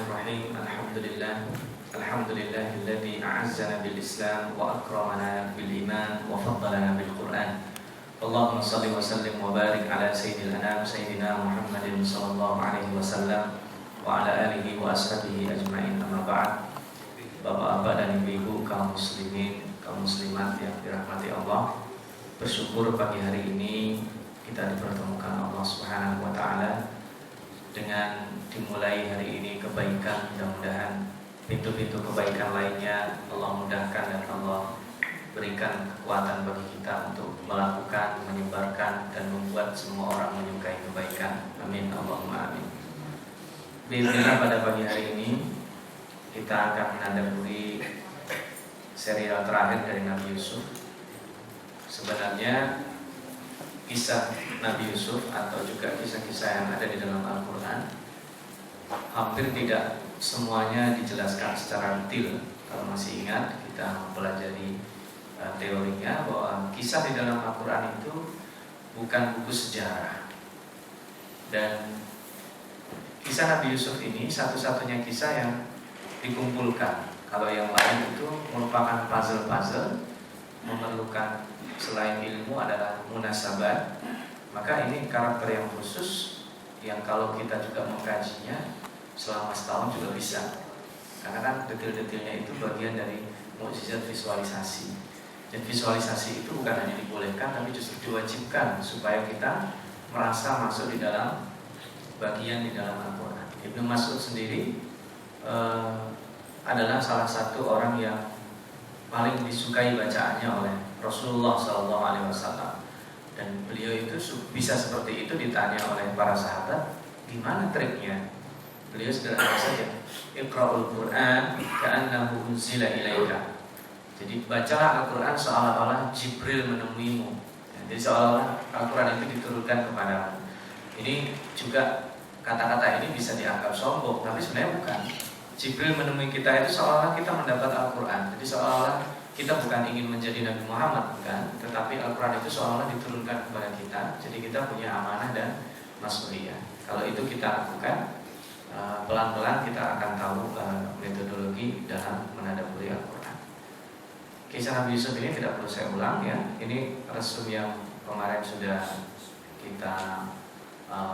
Bismillahirrahmanirrahim. Alhamdulillahilladzi a'azzana bil Islam wa akramana bil iman wa faddalana bil Qur'an. Allahumma shalli wa sallim wa barik ala sayyidil anam sayyidina Muhammadin sallallahu alaihi wasallam wa ala alihi wa ashabihi ajma'in. Amma ba'd. Bapak-bapak dan ibu-ibu, kaum muslimin, kaum muslimat yang dirahmati Allah, bersyukur pagi hari ini kita dipertemukan Allah Subhanahu wa taala dengan dimulai hari ini kebaikan. Mudah-mudahan pintu-pintu kebaikan lainnya Allah mudahkan dan Allah berikan kekuatan bagi kita untuk melakukan, menyebarkan dan membuat semua orang menyukai kebaikan. Amin Allahumma amin. Bismillah, pada pagi hari ini kita akan menadaburi serial terakhir dari Nabi Yusuf. Sebenarnya kisah Nabi Yusuf atau juga kisah-kisah yang ada di dalam Al-Quran hampir tidak semuanya dijelaskan secara detail. Kalau masih ingat, kita mempelajari teorinya bahwa kisah di dalam Al-Quran itu bukan buku sejarah. Dan kisah Nabi Yusuf ini satu-satunya kisah yang dikumpulkan. Kalau yang lain itu merupakan puzzle-puzzle, memerlukan selain ilmu adalah munasabat. Maka ini karakter yang khusus yang kalau kita juga mengkajinya selama setahun juga bisa. Karena kan detail-detailnya itu bagian dari mukjizat visualisasi. Dan visualisasi itu bukan hanya dibolehkan, tapi justru diwajibkan supaya kita merasa masuk di dalam bagian di dalam Al-Quran. Ibnu Mas'ud sendiri adalah salah satu orang yang paling disukai bacaannya oleh Rasulullah SAW. Dan beliau itu bisa seperti itu ditanya oleh para sahabat, gimana triknya? Beliau sederhana saja, Iqra'ul Qur'an ka'annahu unzila ilaika. Jadi bacalah Al-Quran seolah-olah Jibril menemuimu. Jadi seolah-olah Al-Quran itu diturunkan kepadamu. Ini juga kata-kata ini bisa dianggap sombong, tapi sebenarnya bukan. Jibril menemui kita itu seolah-olah kita mendapat Al-Quran. Jadi seolah-olah kita bukan ingin menjadi Nabi Muhammad, bukan, tetapi Al-Quran itu seolah-olah diturunkan kepada kita. Jadi kita punya amanah dan mas'uliyah. Kalau itu kita lakukan, pelan-pelan kita akan tahu metodologi dalam menadaburi Al-Quran. Kisah Nabi Yusuf ini tidak perlu saya ulang ya. Ini resum yang kemarin sudah kita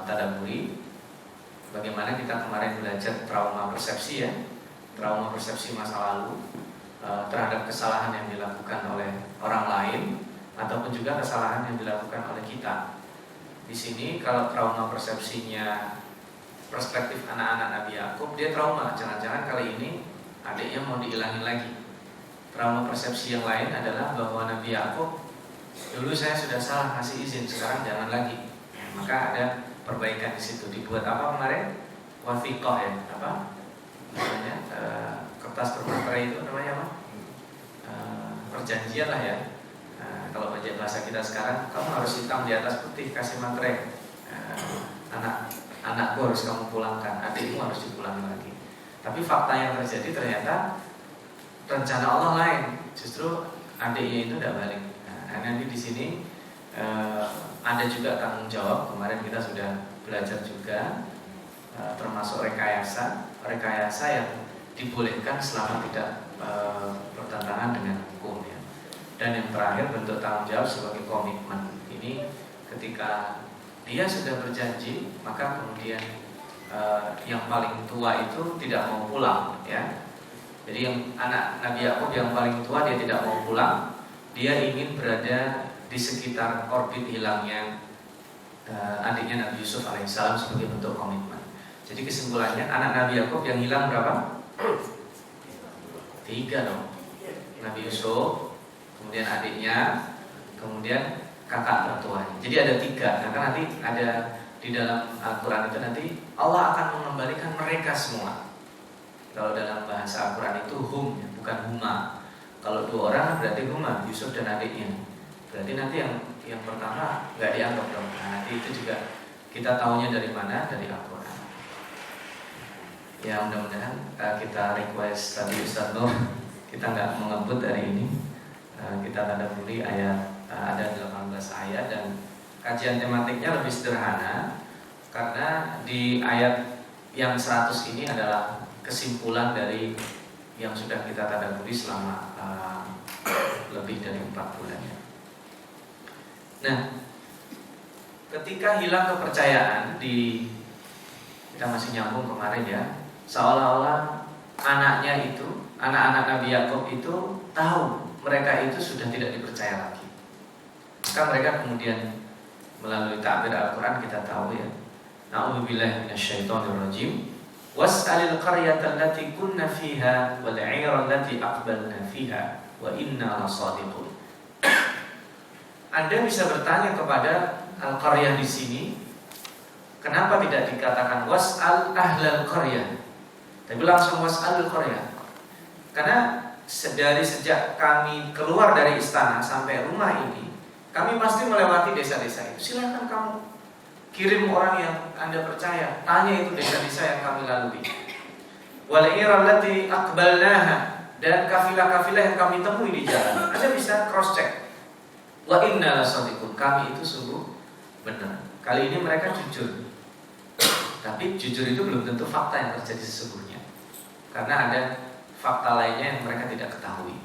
tadaburi. Bagaimana kita kemarin belajar trauma persepsi ya, trauma persepsi masa lalu terhadap kesalahan yang dilakukan oleh orang lain ataupun juga kesalahan yang dilakukan oleh kita. Di sini kalau trauma persepsinya perspektif anak-anak Nabi Yakub, dia trauma, jangan-jangan kali ini adiknya mau dihilangin lagi. Trauma persepsi yang lain adalah bahwa Nabi Yakub, dulu saya sudah salah kasih izin, sekarang jangan lagi. Maka ada perbaikan di situ. Dibuat apa kemarin? Wathiqah ya, apa namanya? Kertas bermaterai itu namanya apa? Perjanjian lah ya. Kalau baca bahasa kita sekarang, kamu harus hitam di atas putih, kasih materai. Anakku harus kamu pulangkan, adikmu harus dipulangkan lagi. Tapi fakta yang terjadi ternyata rencana Allah lain. Justru adiknya itu tidak balik. Nah, nanti di sini ada juga tanggung jawab. Kemarin kita sudah belajar juga termasuk rekayasa yang dibolehkan selama tidak bertentangan dengan hukum ya. Dan yang terakhir bentuk tanggung jawab sebagai komitmen. Ini ketika dia sudah berjanji, maka kemudian yang paling tua itu tidak mau pulang ya. Jadi yang anak Nabi Yakub yang paling tua dia tidak mau pulang. Dia ingin berada di sekitar orbit hilangnya adiknya Nabi Yusuf alaihissalam sebagai bentuk komitmen. Jadi kesimpulannya anak Nabi Yakub yang hilang berapa? 3 dong. Nabi Yusuf, kemudian adiknya, kemudian kakak mertuanya. Jadi ada 3. Nah, kan nanti ada di dalam Al-Quran itu nanti Allah akan mengembalikan mereka semua. Kalau dalam bahasa Al-Quran itu hum, bukan huma. Kalau 2 orang berarti huma, Yusuf dan adiknya. Berarti nanti yang pertama nggak dianggap dong. Nah, nanti itu juga kita tahunya dari mana? Dari Al-Quran. Ya mudah-mudahan kita request tadi Ustaz Nur, kita nggak mengebut hari ini. Kita tadaburi ayat, ada 18 ayat dan kajian tematiknya lebih sederhana karena di ayat yang 100 ini adalah kesimpulan dari yang sudah kita tadaburi selama lebih dari 4 bulan ya. Nah, ketika hilang kepercayaan kita masih nyambung kemarin ya, seolah-olah anak-anak Nabi Yakub itu tahu mereka itu sudah tidak dipercaya lagi. Maka mereka kemudian melalui ta'bir Al-Quran kita tahu ya, na'udzubillahi minasyaitonirrajim, was'alil qaryata allati kunna fiha wal 'ira allati aqbalna fiha wa inna lasadiqun. Anda bisa bertanya kepada al-qaryah di sini, kenapa tidak dikatakan was'al ahlal qaryah, tapi langsung was'alul qaryah? Karena dari sejak kami keluar dari istana sampai rumah ini, kami pasti melewati desa-desa itu. Silakan kamu kirim orang yang Anda percaya, tanya itu desa-desa yang kami lalui. Wal 'ira allati aqbalnaha, dan kafilah-kafilah yang kami temui di jalan. Anda bisa cross check. Wa inna lasadiqun, kami itu sungguh benar. Kali ini mereka jujur. Tapi jujur itu belum tentu fakta yang terjadi sesungguhnya. Karena ada fakta lainnya yang mereka tidak ketahui.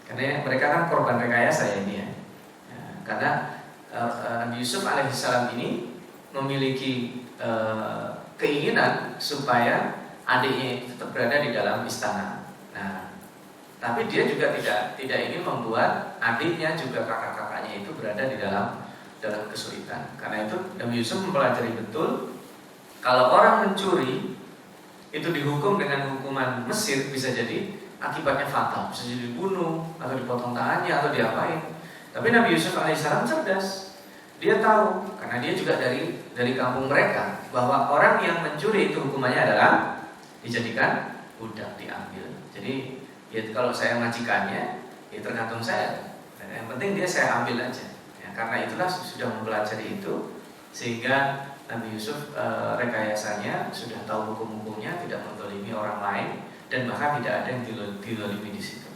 Karena mereka kan korban rekayasa ini ya. Karena Nabi Yusuf alaihissalam ini memiliki keinginan supaya adiknya tetap berada di dalam istana. Nah, tapi dia juga tidak ingin membuat adiknya juga kakak-kakaknya itu berada di dalam kesulitan. Karena itu Nabi Yusuf mempelajari betul kalau orang mencuri itu dihukum dengan hukuman Mesir, bisa jadi akibatnya fatal, bisa jadi dibunuh atau dipotong tangannya atau diapain. Tapi Nabi Yusuf alaihissalam cerdas. Dia tahu, karena dia juga dari kampung mereka, bahwa orang yang mencuri itu hukumannya adalah dijadikan budak, diambil. Jadi ya kalau saya majikannya, ya tergantung saya. Dan yang penting dia saya ambil aja. Ya, karena itulah sudah mempelajari itu, sehingga Nabi Yusuf rekayasanya sudah tahu hukum-hukumnya, tidak menzalimi orang lain, dan bahkan tidak ada yang dizalimi di situ.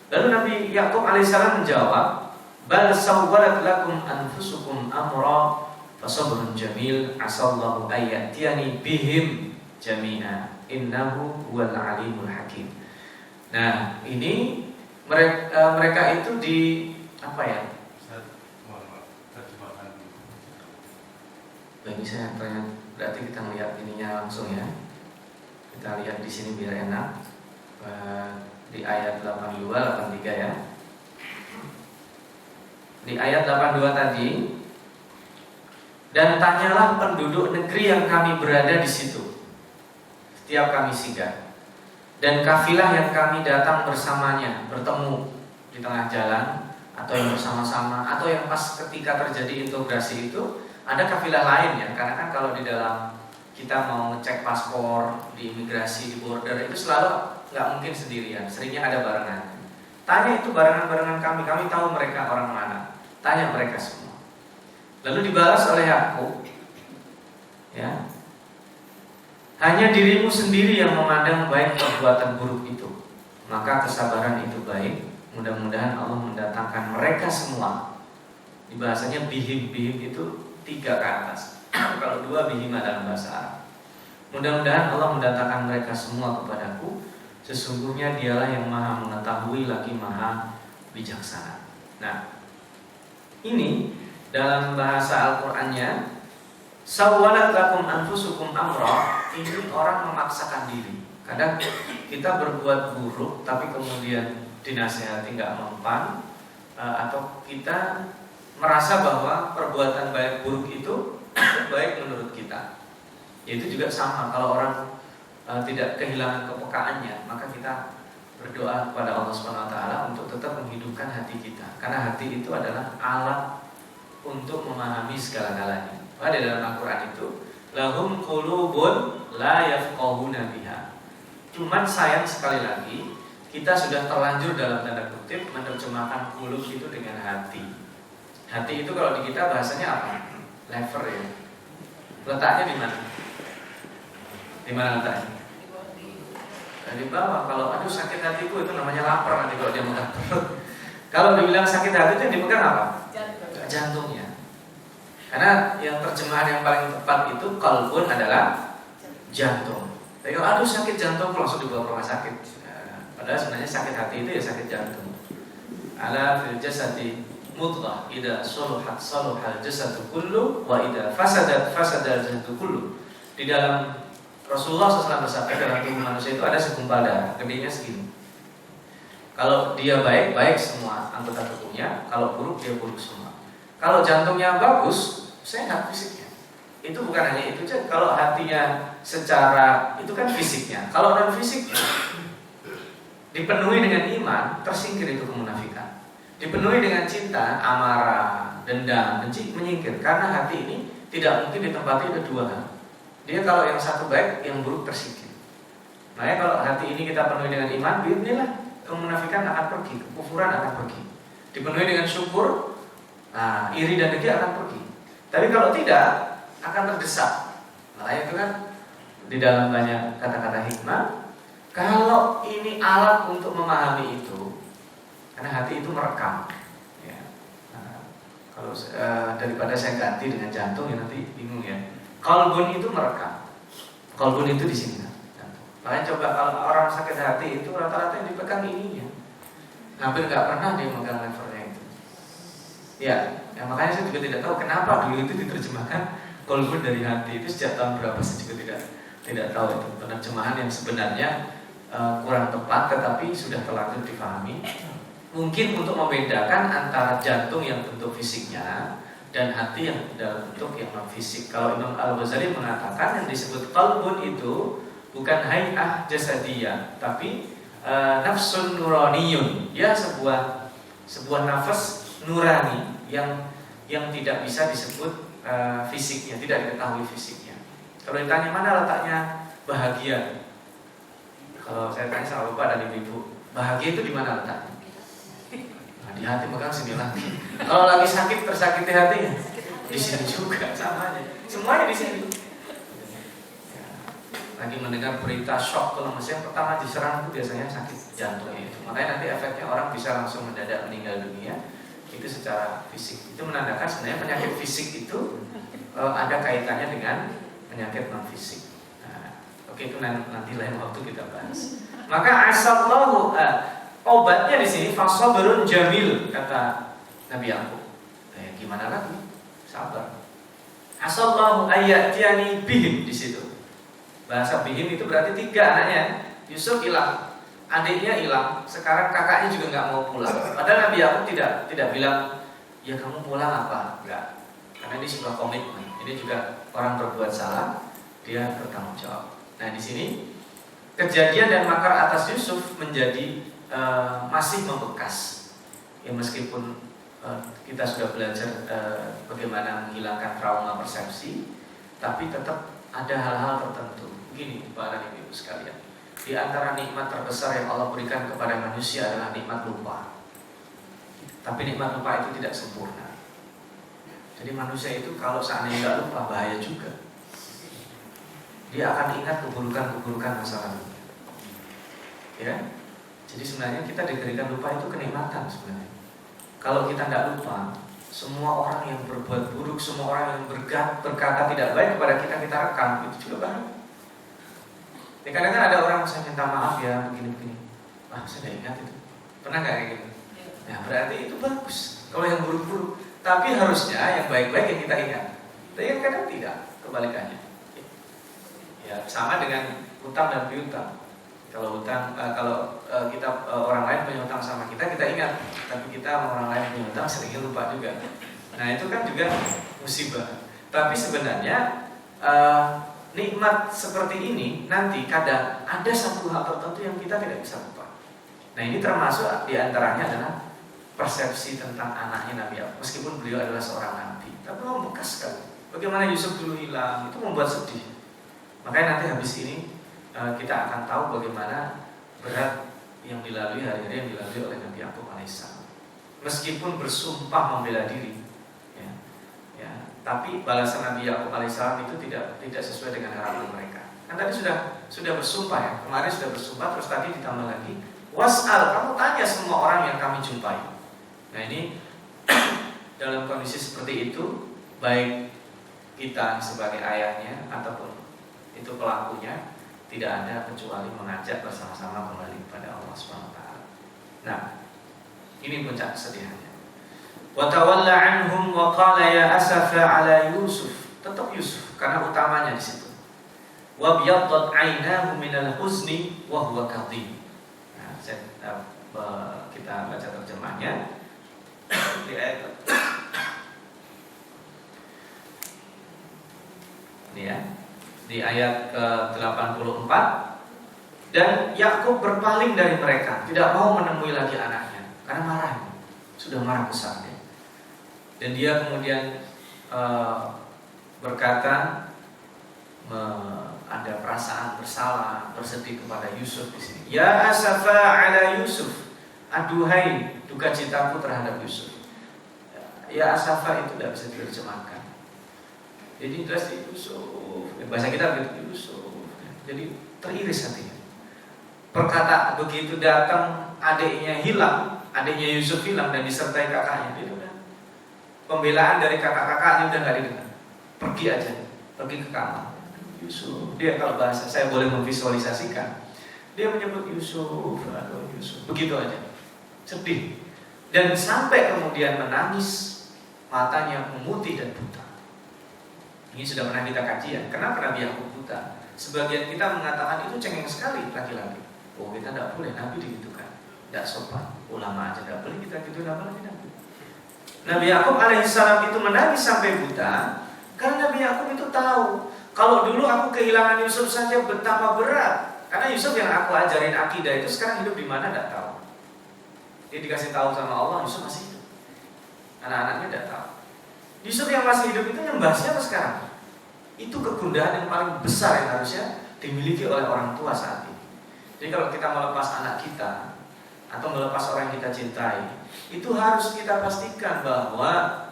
Lalu Nabi Yakub alaihissalam menjawab, bal sawwalat lakum anfusukum amra fasabrun jamil asallahu ayyatiyani bihim jami'a innahu huwal alimul hakim. Nah, ini mereka itu di apa ya? Ini saya tanya, berarti kita lihat ininya langsung ya. Kita lihat di sini biar enak. Di ayat 82, 83 ya. Di ayat 82 tadi, dan tanyalah penduduk negeri yang kami berada di situ setiap kami singgah, dan kafilah yang kami datang bersamanya, bertemu di tengah jalan, atau yang bersama-sama, atau yang pas ketika terjadi integrasi itu ada kafilah lain ya. Karena kan kalau di dalam kita mau ngecek paspor di imigrasi, di border, itu selalu nggak mungkin sendirian, seringnya ada barengan. Tanya itu barengan-barengan kami tahu mereka orang mana. Tanya mereka semua. Lalu dibalas oleh Yakub, ya, hanya dirimu sendiri yang memandang baik perbuatan buruk itu, maka kesabaran itu baik. Mudah-mudahan Allah mendatangkan mereka semua. Di bahasanya bihim itu 3 ke atas. Kalau 2 bihima dalam bahasa Arab. Mudah-mudahan Allah mendatangkan mereka semua kepadaku. Sesungguhnya dialah yang maha mengetahui lagi maha bijaksana. Nah, ini dalam bahasa Al-Qur'annya, sawwalat lakum anfusukum amra, ini orang memaksakan diri. Kadang kita berbuat buruk tapi kemudian dinasihati nggak mempan, atau kita merasa bahwa perbuatan baik buruk itu baik menurut kita. Itu juga sama, kalau orang tidak kehilangan kepekaannya, maka kita berdoa kepada Allah Subhanahu wa taala untuk tetap menghidupkan hati kita. Karena hati itu adalah alat untuk memahami segala-galanya. Pada dalam Al-Qur'an itu, lahum qulubun la yafqahuna biha. Cuman sayang sekali lagi, kita sudah terlanjur dalam tanda kutip menerjemahkan qulub itu dengan hati. Hati itu kalau di kita bahasanya apa? Lever ya. Letaknya di mana? Di mana letaknya? Di bawah. Kalau aduh sakit hatiku, itu namanya lapar nanti kalau dia makan perut. Kalau dibilang sakit hati itu yang dipegang apa? Jantungnya. Karena yang terjemahan yang paling tepat itu qalbun adalah jantung. Tapi kalau aduh sakit jantung langsung dibawa ke rumah sakit. Padahal sebenarnya sakit hati itu ya sakit jantung. Ala fil jasadi mudghah idza salahat salahal jasadu kullu wa idza fasadat fasadal jasadu kullu. Di dalam Rasulullah SAW bersabda, dalam tubuh manusia itu ada segumpal darah, gedenya segini. Kalau dia baik, baik semua anggota tubuhnya. Kalau buruk, dia buruk semua. Kalau jantungnya bagus, sehat fisiknya. Itu bukan hanya itu saja. Kalau hatinya secara itu kan fisiknya. Kalau non fisiknya dipenuhi dengan iman, tersingkir itu kemunafikan. Dipenuhi dengan cinta, amarah, dendam, benci, menyingkir. Karena hati ini tidak mungkin ditempati ada dua hal. Dia kalau yang satu baik, yang buruk tersingkir. Makanya kalau hati ini kita penuhi dengan iman, bismillah, kemunafikan akan pergi, kekufuran akan pergi. Dipenuhi dengan syukur, nah, iri dan dengki akan pergi. Tapi kalau tidak, akan terdesak. Makanya itu kan di dalam banyak kata-kata hikmah. Kalau ini alat untuk memahami itu, karena hati itu merekam. Ya. Nah, kalau daripada saya ganti dengan jantung ya nanti bingung ya. Qalbun itu merekam. Qalbun itu di sini. Makanya coba kalau orang sakit hati itu rata-rata yang dipegang ininya. Hampir nggak pernah dia megang levernya itu. Ya makanya saya juga tidak tahu kenapa dulu itu diterjemahkan qalbun dari hati itu sejak tahun berapa saya juga tidak tahu itu penerjemahan yang sebenarnya kurang tepat tetapi sudah terlanjur difahami. Mungkin untuk membedakan antara jantung yang bentuk fisiknya dan hati yang dalam bentuk yang non fisik. Kalau Imam Al-Ghazali mengatakan yang disebut qalbun itu bukan hay'ah jasadiyah, tapi nafsun nuraniyun. Ya sebuah nafas nurani yang tidak bisa disebut fisiknya, tidak diketahui fisiknya. Kalau ditanya mana letaknya bahagia, kalau saya tanya sama bapak dan ibu, bahagia itu di mana letaknya? Nah, di hati, maka sini lagi. Kalau lagi sakit, tersakiti hatinya, di sini juga sama aja. Semuanya di sini. Lagi mendengar berita shock, kalau yang pertama diserang itu biasanya sakit jantungnya itu. Makanya nanti efeknya orang bisa langsung mendadak meninggal dunia. Itu secara fisik. Itu menandakan sebenarnya penyakit fisik itu ada kaitannya dengan penyakit non fisik. Nah, oke itu nanti lain waktu kita bahas. Maka asallahu obatnya di sini fasabrun jamil kata Nabi Yakub. Gimana lagi? Sabar. Asallahu ayyatiyani bihim di situ. Bahasa bihim itu berarti 3 anaknya. Yusuf hilang, adiknya hilang, sekarang kakaknya juga nggak mau pulang. Padahal Nabi Yakub tidak bilang, ya kamu pulang apa? Enggak. Karena ini sebuah komitmen. Ini juga orang berbuat salah, dia bertanggung jawab. Nah di sini kejadian dan makar atas Yusuf menjadi masih membekas. Ya meskipun kita sudah belajar bagaimana menghilangkan trauma persepsi, tapi tetap ada hal-hal tertentu. Begini para ibu sekalian, di antara nikmat terbesar yang Allah berikan kepada manusia adalah nikmat lupa. Tapi nikmat lupa itu tidak sempurna. Jadi manusia itu kalau seandainya tidak lupa bahaya juga. Dia akan ingat keburukan-keburukan masa lalu. Ya, jadi sebenarnya kita diberikan lupa itu kenikmatan sebenarnya. Kalau kita tidak lupa, semua orang yang berbuat buruk, semua orang yang berkata tidak baik kepada kita rekam, itu juga bahaya. Ya, kadang-kadang ada orang saya minta maaf ya begini-begini. Wah saya tidak ingat itu. Pernah nggak kayak gitu? Ya berarti itu bagus. Kalau yang buruk-buruk, tapi harusnya yang baik-baik yang kita ingat. Tapi yang kadang tidak, kebalikannya. Ya sama dengan hutang dan piutang. Kalau hutang, kita orang lain punya hutang sama kita ingat. Tapi kita sama orang lain punya hutang seringnya lupa juga. Nah itu kan juga musibah. Tapi sebenarnya nikmat seperti ini nanti kadang ada satu hal tertentu yang kita tidak bisa lupa. Nah ini termasuk diantaranya adalah persepsi tentang anaknya Nabi Yakub. Meskipun beliau adalah seorang nabi, tapi membekas sekali. Bagaimana Yusuf dulu hilang, itu membuat sedih. Makanya nanti habis ini kita akan tahu bagaimana berat yang dilalui hari-hari yang dilalui oleh Nabi Yakub alaihissalam. Meskipun bersumpah membela diri, ya, tapi balasan Nabi Yakub alaihissalam itu tidak sesuai dengan harapan mereka. Kan tadi sudah bersumpah ya, kemarin sudah bersumpah, terus tadi ditambah lagi was'al, kamu tanya semua orang yang kami jumpai. Nah ini dalam kondisi seperti itu, baik kita sebagai ayahnya ataupun itu pelakunya tidak ada kecuali mengajak bersama-sama kembali kepada Allah SWT. Nah, ini puncak kesedihannya. Wa tawalla anhum wa qala ya asafa ala Yusuf. Tetap Yusuf karena utamanya di situ. Wa biyaddat 'ainahu minal huzni wa huwa kadhib. Nah, kita baca terjemahnya di ayat ini ya, di ayat ke-84. Dan Yakub berpaling dari mereka, tidak mau menemui lagi anaknya karena marah, sudah marah besar ya. Dan dia kemudian berkata, ada perasaan bersalah, bersedih kepada Yusuf di sini. Ya asafa ala Yusuf, aduhai duka citaku terhadap Yusuf. Ya asafa itu tidak bisa diterjemahkan. Jadi jelas Yusuf, bahasa kita begitu Yusuf. Jadi teriris hatinya. Perkata begitu datang adiknya hilang, adiknya Yusuf hilang dan disertai kakaknya, dia udah pembelaan dari kakak-kakaknya udah nggak didengar. Pergi aja, pergi ke kamar. Yusuf, dia kalau bahasa saya boleh memvisualisasikan, dia menyebut Yusuf, aduh Yusuf, begitu aja, sedih dan sampai kemudian menangis, matanya memutih dan buta. Ini sudah pernah kita kaji ya. Kenapa Nabi Yakub buta? Sebagian kita mengatakan itu cengeng sekali laki-laki. Oh kita tidak boleh, Nabi digitukan, tidak sopan. Ulama aja tidak boleh kita gitu, apalagi Nabi. Nabi Yakub alaihissalam itu menangis sampai buta karena Nabi Yakub itu tahu kalau dulu aku kehilangan Yusuf saja betapa berat. Karena Yusuf yang aku ajarin akidah itu sekarang hidup di mana tidak tahu. Dia dikasih tahu sama Allah Yusuf masih hidup. Anak-anaknya tidak tahu. Yusuf yang masih hidup itu nyembah siapa sekarang? Itu kegundahan yang paling besar yang harusnya dimiliki oleh orang tua saat ini. Jadi kalau kita melepas anak kita atau melepas orang yang kita cintai, itu harus kita pastikan bahwa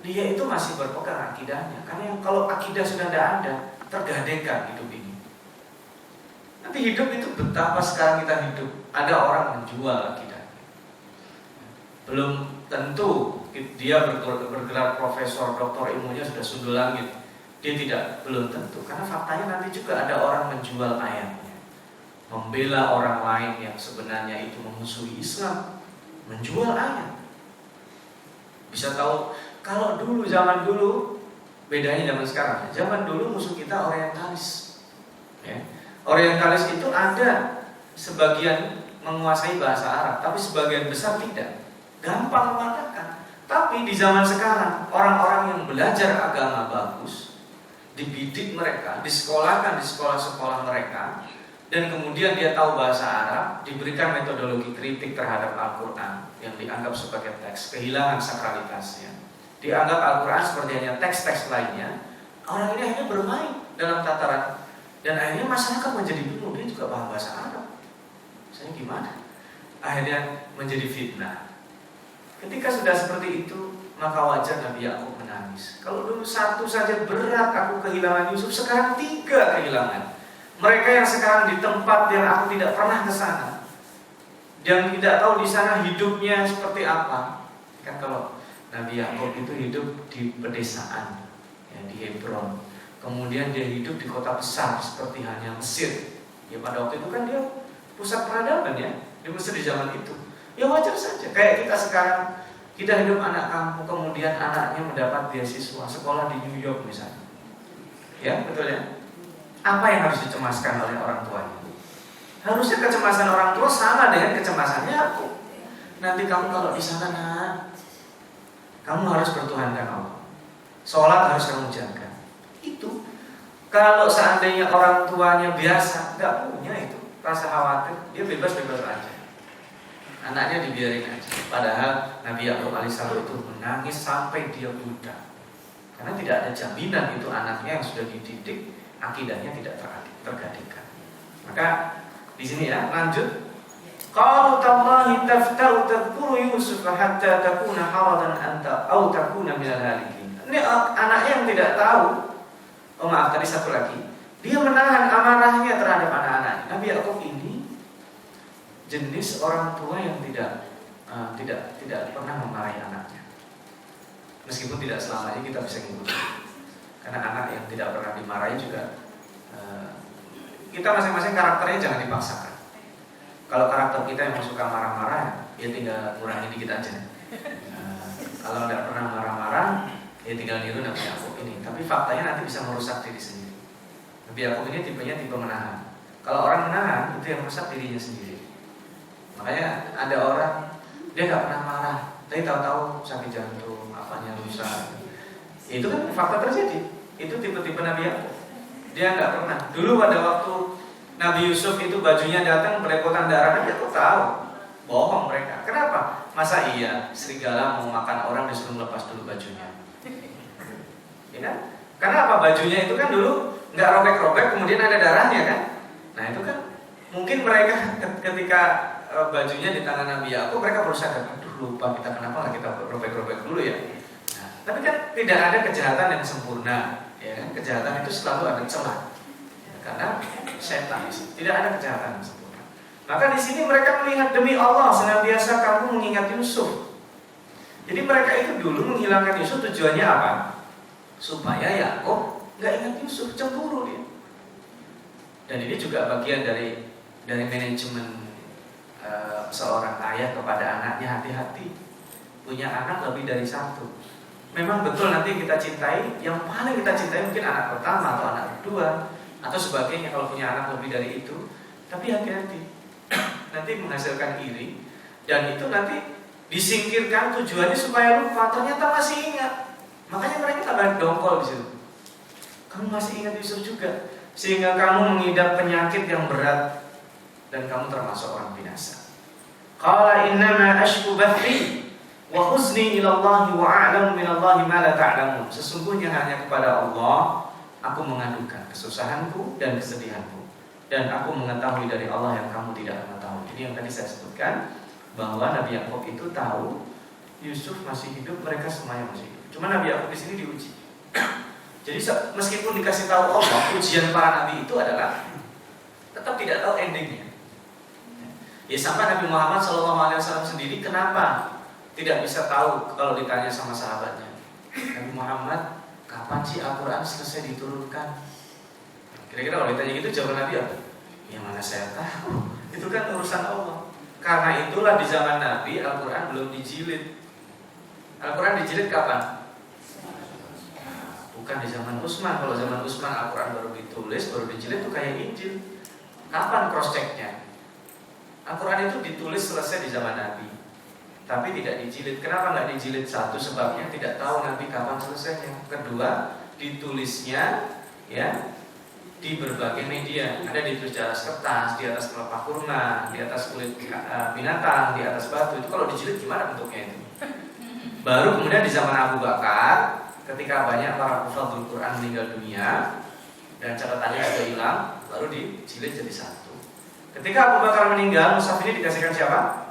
dia itu masih berpegang akidahnya. Karena kalau akidah sudah tidak ada, tergadaikan hidup ini. Nanti hidup itu betapa sekarang kita hidup, ada orang menjual akidahnya. Belum tentu dia bergelar profesor, doktor ilmunya sudah sundul langit. Dia belum tentu. Karena faktanya nanti juga ada orang menjual ayatnya, membela orang lain yang sebenarnya itu memusuhi Islam, menjual ayat. Bisa tahu kalau dulu, zaman dulu bedanya zaman sekarang. Zaman dulu musuh kita orientalis ya. Orientalis itu ada sebagian menguasai bahasa Arab, tapi sebagian besar tidak. Gampang mengatakan. Tapi di zaman sekarang orang-orang yang belajar agama bagus, dibidik mereka, disekolahkan di sekolah-sekolah mereka, dan kemudian dia tahu bahasa Arab, diberikan metodologi kritik terhadap Al-Quran yang dianggap sebagai teks, kehilangan sakralitasnya, dianggap Al-Quran seperti hanya teks-teks lainnya. Orang ini akhirnya bermain dalam tataran, dan akhirnya masyarakat menjadi bingung, dia juga paham bahasa Arab, saya gimana? Akhirnya menjadi fitnah. Ketika sudah seperti itu, maka wajar Nabi Yakub menangis. Kalau dulu satu saja berat aku kehilangan Yusuf, sekarang 3 kehilangan. Mereka yang sekarang di tempat yang aku tidak pernah ke sana, yang tidak tahu di sana hidupnya seperti apa. Kan kalau Nabi Yakub itu hidup di pedesaan, ya, di Hebron. Kemudian dia hidup di kota besar seperti hanya Mesir. Ya pada waktu itu kan dia pusat peradaban ya, di Mesir di zaman itu. Ya wajar saja. Kayak kita sekarang, kita hidup anak kampung, kemudian anaknya mendapat beasiswa sekolah di New York misalnya. Ya betul ya. Apa yang harus dicemaskan oleh orang tuanya? Harusnya kecemasan orang tua sama dengan kecemasannya aku. Nanti kamu kalau di sana nak, kamu harus bertuhankan Allah. Sholat harus kamu jaga. Itu. Kalau seandainya orang tuanya biasa, nggak punya itu rasa khawatir, dia bebas-bebas aja. Anaknya dibiarin aja. Padahal Nabi Yakub alaihissalam itu menangis sampai dia buta. Karena tidak ada jaminan itu anaknya yang sudah dididik akidahnya tidak tergadaikan. Maka di sini ya lanjut. Qalu tallahi taftau tadhkuru Yusuf hatta takuna haradan anta au takuna minal halikin. Ini anaknya yang tidak tahu. Oh maaf, tadi satu lagi. Dia menahan amarahnya terhadap anak-anak. Nabi Yakub ini jenis orang tua yang tidak pernah memarahi anaknya. Meskipun tidak selamanya kita bisa ngikutin. Karena anak yang tidak pernah dimarahi juga Kita masing-masing karakternya jangan dipaksakan. Kalau karakter kita yang suka marah-marah, ya tinggal kurangi dikit aja. Kalau nggak pernah marah-marah, ya tinggal niru Nabi Yakub ini. Tapi faktanya nanti bisa merusak diri sendiri. Nabi Yakub ini tipenya tipe menahan. Kalau orang menahan, itu yang merusak dirinya sendiri. Makanya ada orang dia nggak pernah marah, tapi tahu-tahu sakit jantung, apanya rusak. Itu kan fakta terjadi. Itu tipe-tipe Nabi Yakub. Dia nggak pernah. Dulu pada waktu Nabi Yusuf itu bajunya datang belepotan darah, dia tuh tahu. Bohong mereka. Kenapa? Masa iya serigala mau makan orang disuruh lepas dulu bajunya? Ya kan? Karena apa? Bajunya itu kan dulu nggak robek-robek, kemudian ada darahnya kan? Nah itu kan mungkin mereka ketika bajunya di tangan Nabi Yakub, mereka berusaha, aduh lupa kita kenapa nggak kita robek-robek dulu ya? Nah, tapi kan tidak ada kejahatan yang sempurna. Ya kan? Kejahatan itu selalu ada celah, ya, karena setan tidak ada kejahatan yang sempurna. Maka di sini mereka melihat demi Allah senantiasa kamu mengingat Yusuf. Jadi mereka itu dulu menghilangkan Yusuf tujuannya apa? Supaya Yakub nggak ingat Yusuf, cemburu dia. Dan ini juga bagian dari manajemen seorang ayah kepada anaknya, hati-hati punya anak lebih dari satu. Memang betul nanti kita cintai, yang paling kita cintai mungkin anak pertama atau anak kedua atau sebagainya kalau punya anak lebih dari itu. Tapi hati-hati, nanti menghasilkan iri dan itu nanti disingkirkan tujuannya supaya lupa. Ternyata masih ingat, makanya mereka tambah dongkol di situ. Kamu masih ingat Yusuf juga, sehingga kamu mengidap penyakit yang berat dan kamu termasuk orang binasa. Qala innama ashku bathi wa huzni ila Allah wa a'lamu min Allah ma la ta'lamun. Sesungguhnya hanya kepada Allah aku mengadukan kesusahanku dan kesedihanku, dan aku mengetahui dari Allah yang kamu tidak mengetahui. Ini yang tadi saya sebutkan, bahwa Nabi Yakub itu tahu Yusuf masih hidup, mereka semuanya masih hidup. Cuma Nabi Yakub di sini diuji. Jadi meskipun dikasih tahu Allah, ujian para nabi itu adalah tetap tidak tahu endingnya. Ya sampai Nabi Muhammad SAW sendiri kenapa tidak bisa tahu kalau ditanya sama sahabatnya, Nabi Muhammad, kapan sih Al-Quran selesai diturunkan? Kira-kira kalau ditanya gitu jawaban Nabi apa? Ya mana saya tahu, itu kan urusan Allah. Karena itulah di zaman Nabi Al-Quran belum dijilid. Al-Quran dijilid kapan? Bukan di zaman Utsman. Kalau zaman Utsman Al-Quran baru ditulis, baru dijilid, itu kayak Injil. Kapan cross checknya? Al-Quran itu ditulis selesai di zaman Nabi, tapi tidak dijilid. Kenapa nggak dijilid? Satu, sebabnya tidak tahu nanti kapan selesainya. Kedua, ditulisnya ya di berbagai media. Ada ditulis di atas kertas, di atas pelepah kurma, di atas kulit binatang, di atas batu. Itu kalau dijilid gimana bentuknya itu? Baru kemudian di zaman Abu Bakar, ketika banyak para hafal Al-Quran meninggal dunia dan catatannya sudah hilang, baru dijilid jadi satu. Ketika Abu Bakar meninggal, mushaf ini dikasihkan siapa?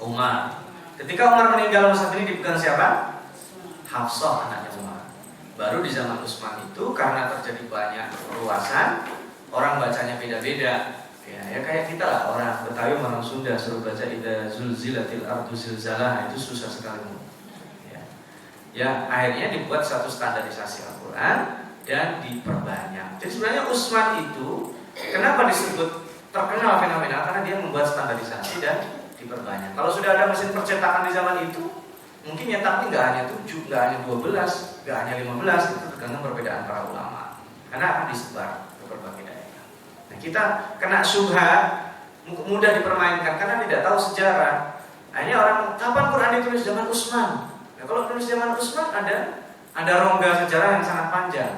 Umar. Ketika Umar meninggal, mushaf ini dipegang siapa? Hafsah, anaknya Umar. Baru di zaman Utsman itu karena terjadi banyak perluasan, orang bacanya beda-beda. Ya kayak kita lah, orang Betawi, orang Sunda suruh baca idza zulzilatil ardu zilzalah, itu susah sekali. Ya akhirnya dibuat satu standarisasi Al-Quran dan diperbanyak. Jadi sebenarnya Utsman itu kenapa disebut terkenal fenomenal? Karena dia membuat standarisasi dan diperbanyak. Kalau sudah ada mesin percetakan di zaman itu, mungkin nyetaknya nggak hanya 7, nggak hanya 12, nggak hanya 15, itu tergantung perbedaan para ulama. Karena akan disebar ke berbagai daerah. Nah kita kena syubhat, mudah dipermainkan karena tidak tahu sejarah. Akhirnya orang, kapan Quran ditulis? Zaman Utsman. Nah kalau tulis zaman Utsman ada rongga sejarah yang sangat panjang.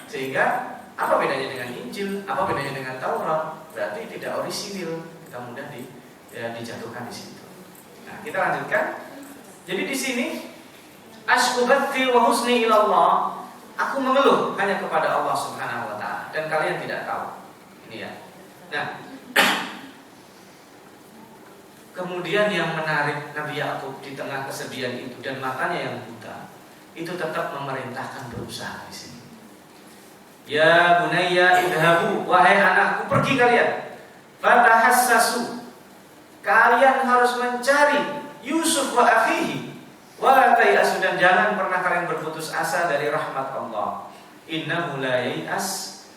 Sehingga apa bedanya dengan Injil? Apa bedanya dengan Taurat? Berarti tidak orisinil, kita mudah dijatuhkan di situ. Nah, kita lanjutkan. Jadi di sini asqubati wa husni ilallah, aku mengeluh hanya kepada Allah Subhanahu wa taala dan kalian tidak tahu. Ini ya. Nah, kemudian yang menarik Nabi Yakub di tengah kesedihan itu dan matanya yang buta, itu tetap memerintahkan berusaha di sini. Ya bunayya idhabu, wahai anakku pergi kalian. Fatahassasu, kalian harus mencari Yusuf wa akhihi. Wa la tayasu, dan jangan pernah kalian berputus asa dari rahmat Allah. Innahu la yai'as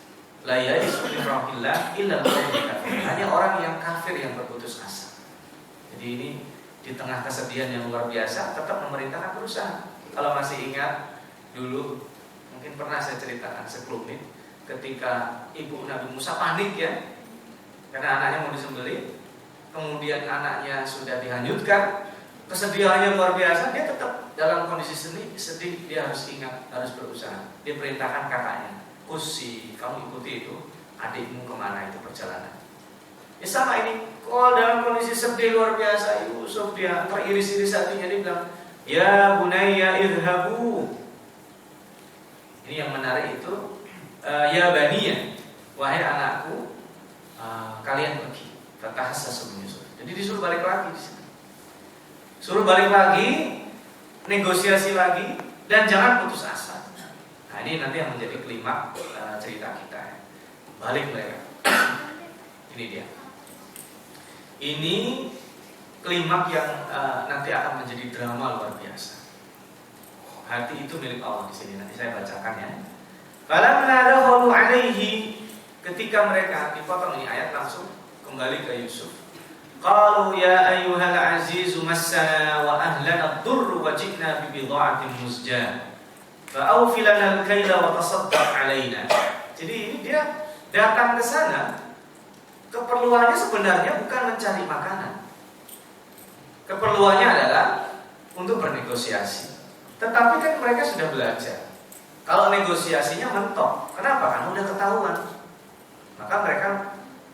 La ya'isu min rahmatillah illa al-qaumul kafir. Hanya orang yang kafir yang berputus asa. Jadi ini di tengah kesedihan yang luar biasa tetap memerintahkan berusaha. Kalau masih ingat dulu, mungkin pernah saya ceritakan sekelumit, ketika ibu Nabi Musa panik ya, karena anaknya mau disembelih, kemudian anaknya sudah dihanyutkan, kesedihannya luar biasa, dia tetap dalam kondisi sedih, dia harus ingat, harus berusaha. Dia perintahkan kakaknya, Kusi, kamu ikuti itu adikmu kemana itu perjalanan. Ya sama ini, kalau dalam kondisi sedih luar biasa, Yusuf dia teriris-iris hatinya, dia bilang, ya bunayya idhabu. Ini yang menarik itu, ya baniya, wahai anakku, kalian pergi. Fatahassasu min Yusuf. Jadi disuruh balik lagi di sini. Suruh balik lagi, negosiasi lagi, dan jangan putus asa. Nah ini nanti yang menjadi klimaks cerita kita. Balik mereka. Ini dia. Ini klimaks yang nanti akan menjadi drama luar biasa. Hati itu milik Allah di sini. Nanti saya bacakan ya. Falamma dakhalu alaihi, ketika mereka dipotong ini ayat langsung kembali ke Yusuf. Qalu ya ayyuhal azizu massana wa ahlana ad-durr wa ji'na bi bidha'atin muzjah. Fa awfi lana al-kayla wa tasaddaq alaina. Jadi ini dia datang ke sana, keperluannya sebenarnya bukan mencari makanan. Keperluannya adalah untuk bernegosiasi. Tetapi kan mereka sudah belajar. Kalau negosiasinya mentok, kenapa? Karena udah ketahuan. Maka mereka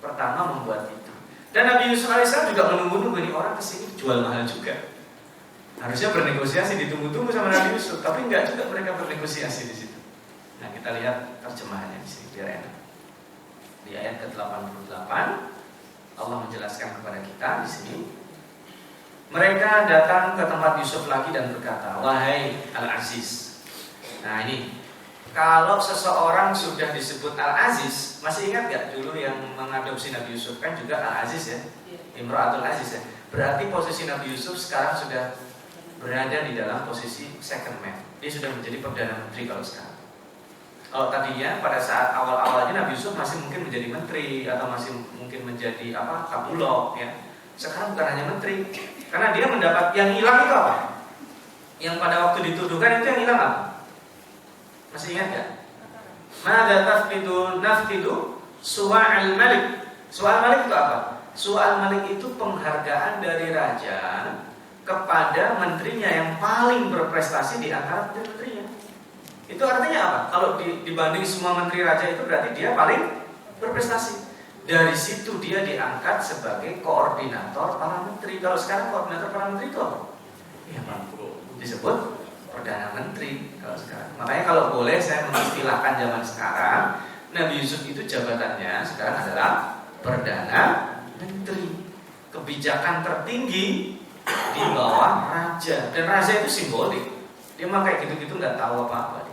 pertama membuat itu. Dan Nabi Yusuf alaihissalam juga menunggu-nunggu nih orang kesini jual mahal juga. Harusnya bernegosiasi, ditunggu-tunggu sama Nabi Yusuf, tapi enggak juga mereka bernegosiasi di situ. Nah kita lihat terjemahannya di sini biar enak. Di ayat ke-88 Allah menjelaskan kepada kita di sini. Mereka datang ke tempat Yusuf lagi dan berkata, wahai Al-Aziz. Nah ini, kalau seseorang sudah disebut Al-Aziz, masih ingat gak dulu yang mengadopsi Nabi Yusuf kan juga Al-Aziz ya, Imra'atul Aziz ya. Berarti posisi Nabi Yusuf sekarang sudah berada di dalam posisi second man. Dia sudah menjadi Perdana Menteri kalau sekarang. Kalau tadinya pada saat awal-awalnya Nabi Yusuf masih mungkin menjadi menteri atau masih mungkin menjadi Kapulog ya. Sekarang bukan hanya menteri, karena dia mendapat yang hilang itu apa? Yang pada waktu dituduhkan itu yang hilang apa? Masih ingat gak? Mada nafkidu su'al malik. Su'al malik itu apa? Su'al malik itu penghargaan dari raja kepada menterinya yang paling berprestasi di antara menteri-menterinya. Itu artinya apa? Kalau dibanding semua menteri raja itu berarti dia paling berprestasi. Dari situ dia diangkat sebagai koordinator para menteri. Kalau sekarang koordinator para menteri itu apa? Ya Pak, disebut Perdana Menteri kalau sekarang. Makanya kalau boleh saya mengistilahkan zaman sekarang, Nabi Yusuf itu jabatannya sekarang adalah Perdana Menteri. Kebijakan tertinggi di bawah raja. Dan raja itu simbolik. Dia mah kayak gitu-gitu nggak tahu apa-apa.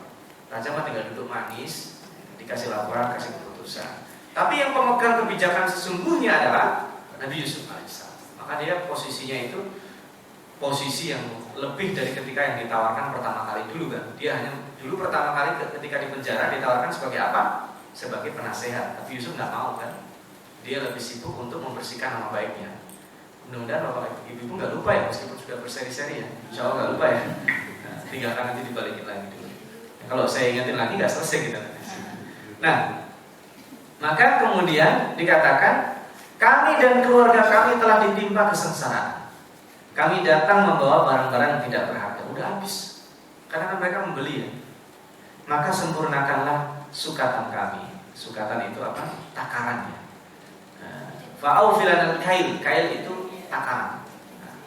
Raja mah tinggal duduk manis, dikasih laporan, kasih keputusan. Tapi yang pemegang kebijakan sesungguhnya adalah Nabi Yusuf alaihissalam. Maka dia posisinya itu posisi yang lebih dari ketika yang ditawarkan pertama kali dulu kan. Dia hanya dulu pertama kali ketika di penjara ditawarkan sebagai apa? Sebagai penasehat. Tapi Yusuf nggak mau kan. Dia lebih sibuk untuk membersihkan nama baiknya. Mudah-mudahan Bapak Ibu nggak lupa ya, meskipun sudah berseri-seri ya. Insya Allah nggak lupa ya. Nah, tinggalkan nanti dibalikin lagi dulu. Nah, kalau saya ingatin lagi nggak selesai kita. Nah, maka kemudian dikatakan, kami dan keluarga kami telah ditimpa kesengsaraan. Kami datang membawa barang-barang yang tidak berharga. Udah habis. Karena mereka membeli ya. Maka sempurnakanlah sukatan kami. Sukatan itu apa? Takarannya. Fa'aufilan al-kail. Kail itu takaran.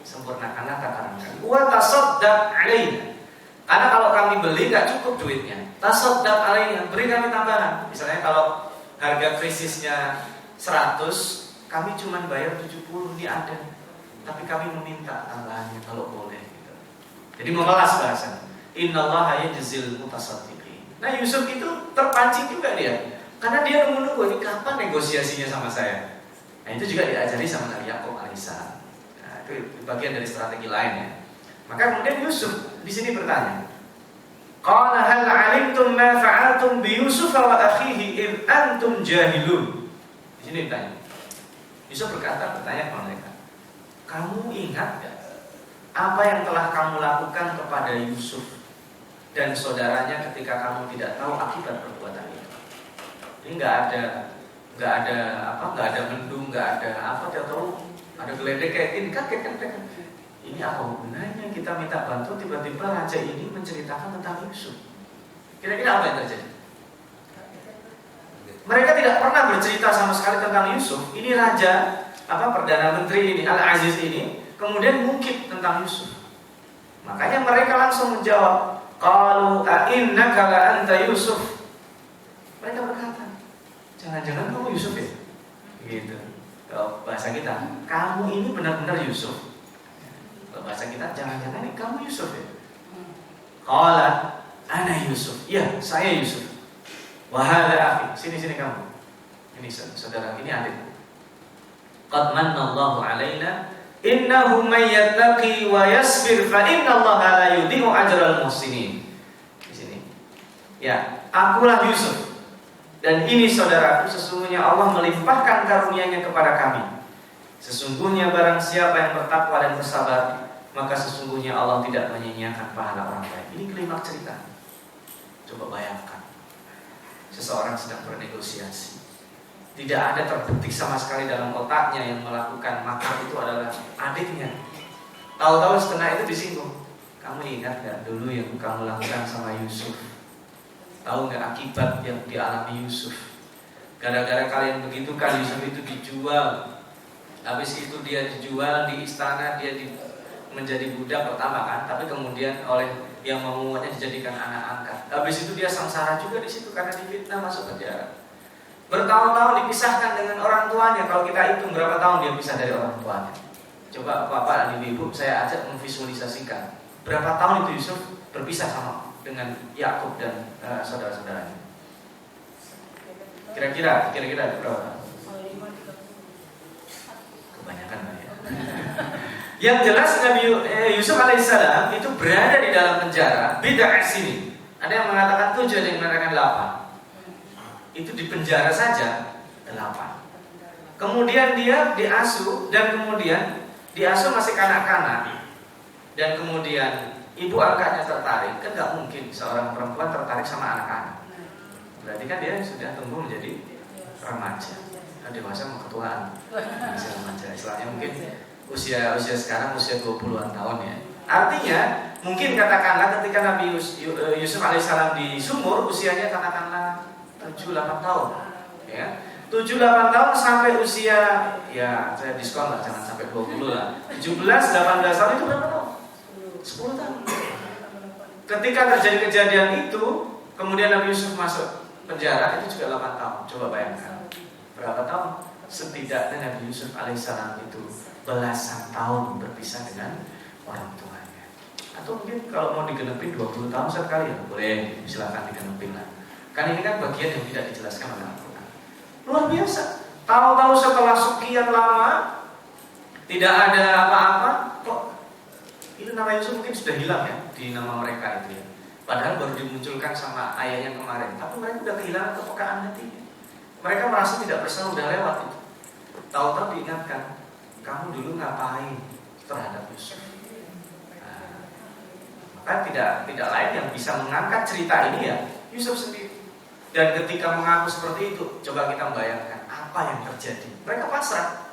Sempurnakanlah takaran kami. Wa tasaddaq alaina. Karena kalau kami beli nggak cukup duitnya. Tasaddaq alaina. Beri kami tambahan. Misalnya kalau harga krisisnya 100, kami cuma bayar 70, ini ada. Tapi kami meminta tambahannya kalau boleh gitu. Jadi memelas bahasa. Innallaha yajzil mutasaddiqin. Nah Yusuf itu terpancing juga dia. Karena dia menunggu ini kapan negosiasinya sama saya. Nah itu juga diajari sama Nabi Yakub alaihissalam. Nah itu bagian dari strategi lain ya. Maka kemudian Yusuf di sini bertanya, Qala hal 'alimtum ma fa'altum bi Yusuf wa akhihi id antum jahilun. Di sini ditanya. Yusuf bertanya kepada mereka, kamu ingat gak apa yang telah kamu lakukan kepada Yusuf dan saudaranya ketika kamu tidak tahu akibat perbuatan itu? Ini nggak ada mendung, nggak ada apa, tidak tahu ada geledek kayak ini, kaget kan? Ini apa hubungannya kita minta bantu, tiba-tiba raja ini menceritakan tentang Yusuf. Kira-kira apa yang terjadi? Mereka tidak pernah bercerita sama sekali tentang Yusuf. Ini raja, perdana menteri ini, Al-Aziz ini, kemudian mungkit tentang Yusuf. Makanya mereka langsung menjawab, qalu a'innaka la anta Yusuf. Mereka berkata, jangan-jangan kamu Yusuf ya? Gitu. Kalau bahasa kita, kamu ini benar-benar Yusuf. Kalau bahasa kita, jangan-jangan ini kamu Yusuf ya? Qala ana Yusuf. Ya, saya Yusuf. Wa hadha akhi. Sini kamu. Ini saudara, ini adik. Qad manna Allahu alaina innahu may yattaqi wa yasbir fa innallaha la yudhi'u ajral muhsinin. Di sini. Ya, akulah Yusuf. Dan ini saudaraku, sesungguhnya Allah melimpahkan karunia-Nya kepada kami. Sesungguhnya barang siapa yang bertakwa dan bersabar, maka sesungguhnya Allah tidak menyia-nyiakan pahala orang baik. Ini klimaks cerita. Coba bayangkan, seseorang sedang bernegosiasi, tidak ada terbetik sama sekali dalam otaknya yang melakukan makar itu adalah adiknya. Tahu-tahu setelah itu disinggung. Kamu ingat gak dulu yang kamu lakukan sama Yusuf? Tahu gak akibat yang dialami Yusuf? Gara-gara kalian begitu kan Yusuf itu dijual. Habis itu dia dijual di istana, dia menjadi budak pertama kan, tapi kemudian oleh yang memungutannya dijadikan anak angkat. Habis itu dia sengsara juga di situ karena difitnah masuk penjara. Bertahun-tahun dipisahkan dengan orang tuanya. Kalau kita hitung berapa tahun dia pisah dari orang tuanya. Coba Bapak dan Ibu, saya ajak memvisualisasikan berapa tahun itu Yusuf berpisah sama dengan Yakub dan saudara-saudaranya. Kira-kira berapa? Kebanyakan ya. Yang jelas Nabi Yusuf alaihissalam itu berada di dalam penjara bid'ah sini. Ada yang mengatakan 7, ada yang mengatakan 8. Itu di penjara saja 8. Kemudian dia diasuh, dan kemudian diasuh masih kanak-kanak, dan kemudian ibu angkatnya tertarik. Kan gak mungkin seorang perempuan tertarik sama anak-anak. Berarti kan dia sudah tumbuh menjadi remaja, dewasa mau ketuaan, masih remaja. Istilahnya mungkin usia sekarang usia 20-an tahun ya. Artinya mungkin katakanlah ketika Nabi Yusuf alaihissalam di sumur, usianya katakanlah 7-8 tahun ya. 7-8 tahun sampai usia, ya saya diskon lah, jangan sampai 20 lah, 17-18 tahun itu berapa tahun? 10 tahun. Ketika terjadi kejadian itu, kemudian Nabi Yusuf masuk penjara, itu juga 8 tahun. Coba bayangkan berapa tahun? Setidaknya Nabi Yusuf alaihissalam itu belasan tahun berpisah dengan orang tuanya. Atau mungkin kalau mau digenepin 20 tahun sekali ya boleh, silakan digenepin lah. Kan ini kan bagian yang tidak dijelaskan oleh Al-Quran. Luar biasa. Tahu-tahu setelah sekian lama tidak ada apa-apa, kok itu nama Yusuf mungkin sudah hilang ya di nama mereka itu ya. Padahal baru dimunculkan sama ayahnya kemarin, tapi mereka sudah kehilangan kepekaan hatinya. Mereka merasa tidak bersalah, sudah lewat itu. Tahu-tahu diingatkan, kamu dulu ngapain terhadap Yusuf? Nah, maka tidak lain yang bisa mengangkat cerita ini ya Yusuf sendiri. Dan ketika mengaku seperti itu, coba kita membayangkan apa yang terjadi. Mereka pasrah.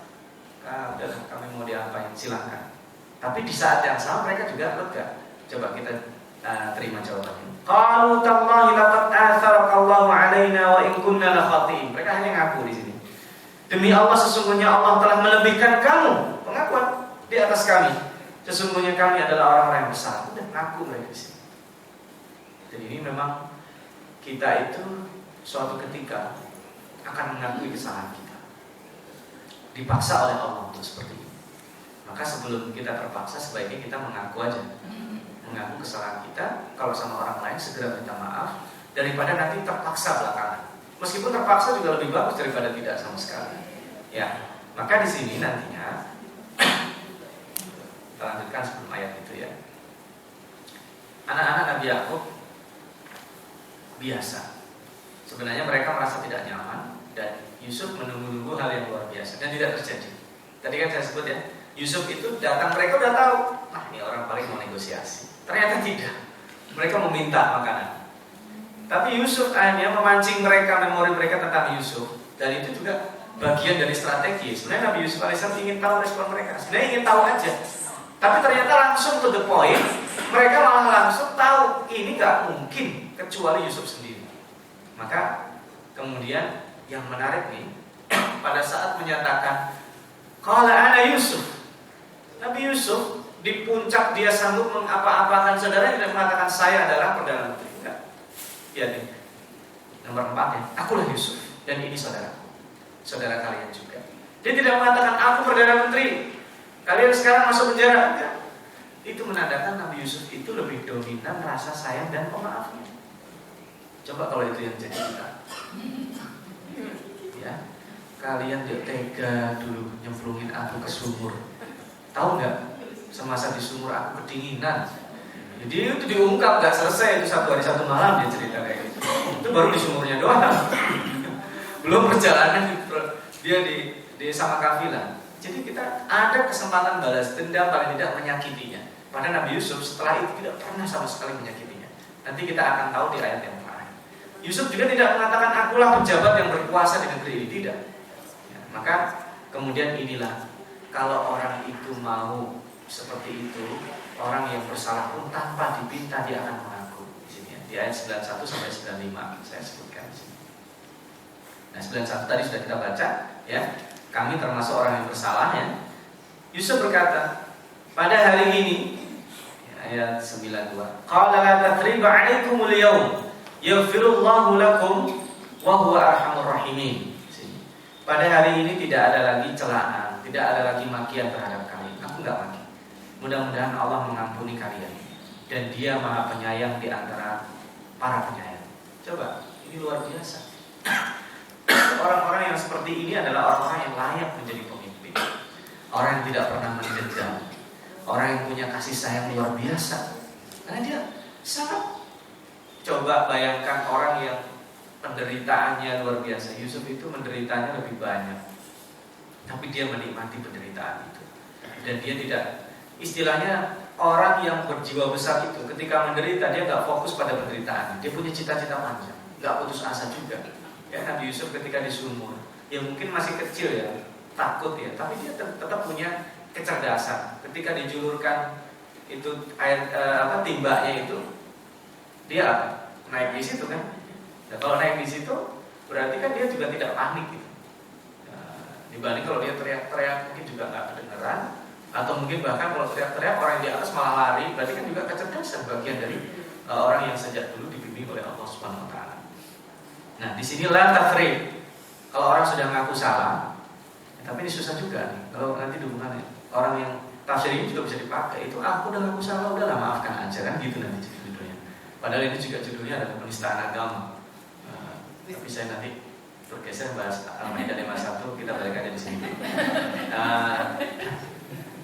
Udah kami mau diapain, silakan. Tapi di saat yang sama mereka juga lega. Coba kita terima jawabannya. Qalu tallahi laqad atharakallahu alaina wa in kunna la khatiin. Mereka hanya ngaku di sini. Demi Allah, sesungguhnya Allah telah melebihkan kamu, pengakuan di atas kami. Sesungguhnya kami adalah orang-orang yang besar. Udah ngaku mereka di sini. Dan ini memang kita itu suatu ketika akan mengakui kesalahan kita. Dipaksa oleh Allah untuk seperti ini. Maka sebelum kita terpaksa, sebaiknya kita mengaku aja. Mengaku kesalahan kita. Kalau sama orang lain segera minta maaf, daripada nanti terpaksa belakangan. Meskipun terpaksa juga lebih bagus daripada tidak sama sekali. Ya, maka di sini nantinya kita lanjutkan sebelum ayat itu ya. Anak-anak Nabi Yakub biasa. Sebenarnya mereka merasa tidak nyaman dan Yusuf menunggu-nunggu hal yang luar biasa dan tidak terjadi. Tadi kan saya sebut ya, Yusuf itu datang, mereka udah tahu, nah ini orang paling mau negosiasi. Ternyata tidak. Mereka meminta makanan. Tapi Yusuf akhirnya memancing mereka, memori mereka tentang Yusuf. Dan itu juga bagian dari strategi. Sebenarnya Nabi Yusuf AS ingin tahu respon mereka. Sebenarnya ingin tahu aja. Tapi ternyata langsung to the point. Mereka malah langsung tahu ini gak mungkin kecuali Yusuf sendiri. Maka kemudian yang menarik nih, pada saat menyatakan qala ana Yusuf, Nabi Yusuf di puncak dia sanggup mengapa-apakan saudara, tidak mengatakan saya adalah Perdana Menteri. Enggak. Lihat nih. Nomor 4 ya, akulah Yusuf dan ini saudaraku. Saudara kalian juga. Dia tidak mengatakan aku Perdana Menteri, kalian sekarang masuk penjara. Enggak. Itu menandakan Nabi Yusuf itu lebih dominan rasa sayang dan pemaafnya. Coba kalau itu yang jadi kita. Ya, kalian dia tega dulu nyemplungin aku ke sumur. Tahu nggak? Semasa di sumur aku kedinginan. Jadi itu diungkap nggak selesai, itu 1 hari 1 malam dia cerita kayak gitu. Itu baru di sumurnya doang. Belum perjalanan dia di sama kafilah. Jadi kita ada kesempatan balas dendam, paling tidak menyakitinya. Pada Nabi Yusuf setelah itu tidak pernah sama sekali menyakitinya. Nanti kita akan tahu di ayat yang lain. Yusuf juga tidak mengatakan akulah pejabat yang berkuasa di negeri ini, tidak. Ya, maka kemudian inilah, kalau orang itu mau seperti itu, orang yang bersalah pun tanpa dipinta dia akan mengaku. Di sini ya, di ayat 91 sampai 95 saya sebutkan di sini. Nah 91 tadi sudah kita baca ya. Kami termasuk orang yang bersalah ya. Yusuf berkata, pada hari ini ayat 92, qala la tathriba 'alaikumul yawm yaghfirullahu lakum wa huwa arhamur rahimin. Pada hari ini tidak ada lagi celaan, tidak ada lagi makian terhadap kalian. Aku enggak maki. Mudah-mudahan Allah mengampuni kalian dan Dia Maha Penyayang di antara para penyayang. Coba, ini luar biasa. Orang-orang yang seperti ini adalah orang-orang yang layak menjadi pemimpin. Orang yang tidak pernah mendendam, orang yang punya kasih sayang luar biasa. Karena dia sangat. Coba bayangkan orang yang penderitaannya luar biasa. Yusuf itu menderitanya lebih banyak, tapi dia menikmati penderitaan itu. Dan dia tidak, istilahnya orang yang berjiwa besar itu ketika menderita dia gak fokus pada penderitaan. Dia punya cita-cita panjang, gak putus asa juga. Ya, Nabi Yusuf ketika di sumur, ya mungkin masih kecil ya, takut ya, tapi dia tetap punya kecerdasan. Ketika dijulurkan itu air timbanya itu, dia naik di situ kan. Nah, kalau naik di situ, berarti kan dia juga tidak panik gitu. Dibanding kalau dia teriak-teriak mungkin juga nggak kedengeran, atau mungkin bahkan kalau teriak-teriak orang yang di atas malah lari, berarti kan juga kecerdasan bagian dari orang yang sejak dulu dibimbing oleh Allah Subhanahu Wa Taala. Nah, di sini la tafrid. Kalau orang sudah ngaku salah, tapi ini susah juga nih. Kalau nanti hubungannya orang yang tafsir ini juga bisa dipakai. Itu aku udah ngaku salah, udahlah maafkan aja kan gitu nanti judulnya. Padahal ini juga judulnya adalah penistaan agama. Tapi saya nanti bergeser bahas Al-Maidah 51, kita balik aja di sini.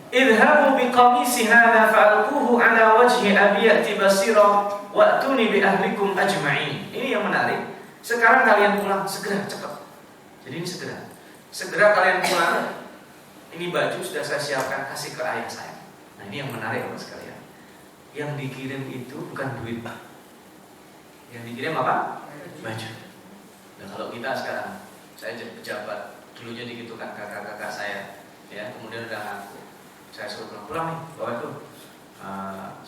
Idhabu biqamisi hadza fa'alquhu ala wajhi abi ya'ti basira wa'tuni bi ahlikum ajma'in. Ini yang menarik. Sekarang kalian pulang segera, cepat. Jadi ini segera. Segera kalian pulang. Ini baju sudah saya siapkan, kasih ke ayah saya. Nah, ini yang menarik Bapak sekalian. Yang dikirim itu bukan duit, Pak. Yang dikirim apa? Baju. Nah, kalau kita sekarang, saya jadi pejabat, dulunya digitukan kakak-kakak saya, ya, kemudian udah ngaku. Saya suruh pulang nih, bawa itu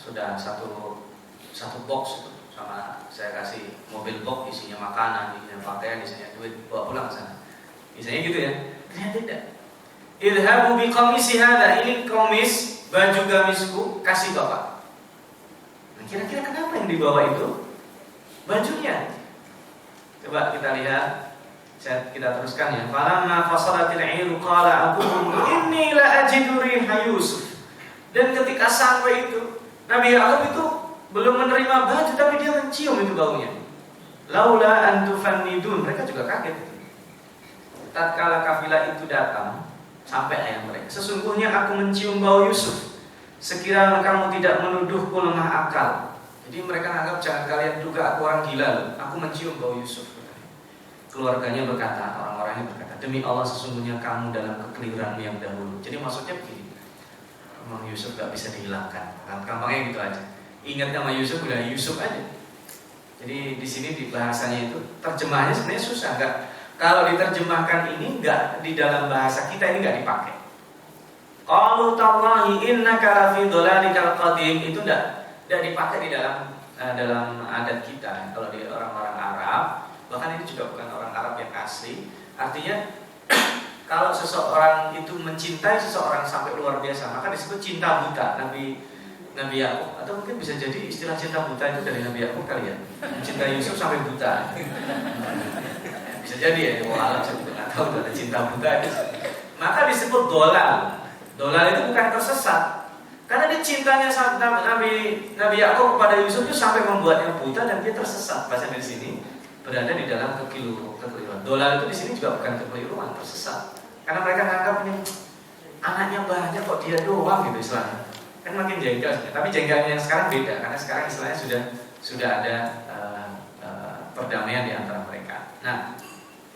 sudah satu box itu, sama saya kasih mobil box isinya makanan, isinya pakaian, isinya duit, bawa pulang ke sana. Misalnya gitu ya. Ternyata tidak. Idhabu biqamisi hadza, ini komis baju gamisku, kasih bapak. Nah, kira-kira kenapa yang dibawa itu? Bajunya. Coba kita lihat. Kita teruskan ya. Falamma fasalatil 'iru qala abuhum inni la ajidu riha Yusuf. Dan ketika sampai itu, Nabi Yakub itu belum menerima baju tapi dia mencium itu baunya. Laula an tufannidun, mereka juga kaget. Tatkala kafilah itu datang sampai ayat mereka, sesungguhnya aku mencium bau Yusuf. Sekiranya kamu tidak menuduhku lemah akal. Jadi mereka anggap jangan kalian duga aku orang gila loh. Aku mencium bau Yusuf. Keluarganya berkata, orang-orangnya berkata, demi Allah sesungguhnya kamu dalam kekeliruanmu yang dahulu. Jadi maksudnya begini, memang Yusuf gak bisa dihilangkan. Gampangnya gitu aja. Ingat nama Yusuf udah Yusuf aja. Jadi di sini di bahasanya itu terjemahannya sebenarnya susah. Enggak, kalau diterjemahkan ini enggak di dalam bahasa kita ini enggak dipakai. Qalu tallahi innaka lafi dhalalikal qadim itu enggak dipakai di dalam adat kita. Kalau di orang-orang Arab, bahkan ini juga bukan orang Arab yang asli. Artinya kalau seseorang itu mencintai seseorang sampai luar biasa, maka disebut cinta buta. Nabi Yakub, atau mungkin bisa jadi istilah cinta buta itu dari Nabi Yakub kali ya, mencintai Yusuf sampai buta. Bisa jadi ya, walau saya tidak tahu ada cinta buta itu. Maka disebut dolal. Dolal itu bukan tersesat, karena dia cintanya Nabi Yakub kepada Yusuf itu sampai membuatnya buta dan dia tersesat. Bahasa di sini berada di dalam kekeliruan. Dolal itu di sini juga bukan kekeliruan, tersesat. Karena mereka menganggap ini anaknya banyak kok dia doang gitu istilahnya. Kan makin jengkel, tapi jengkelnya yang sekarang beda karena sekarang istilahnya sudah ada perdamaian di antara mereka. Nah,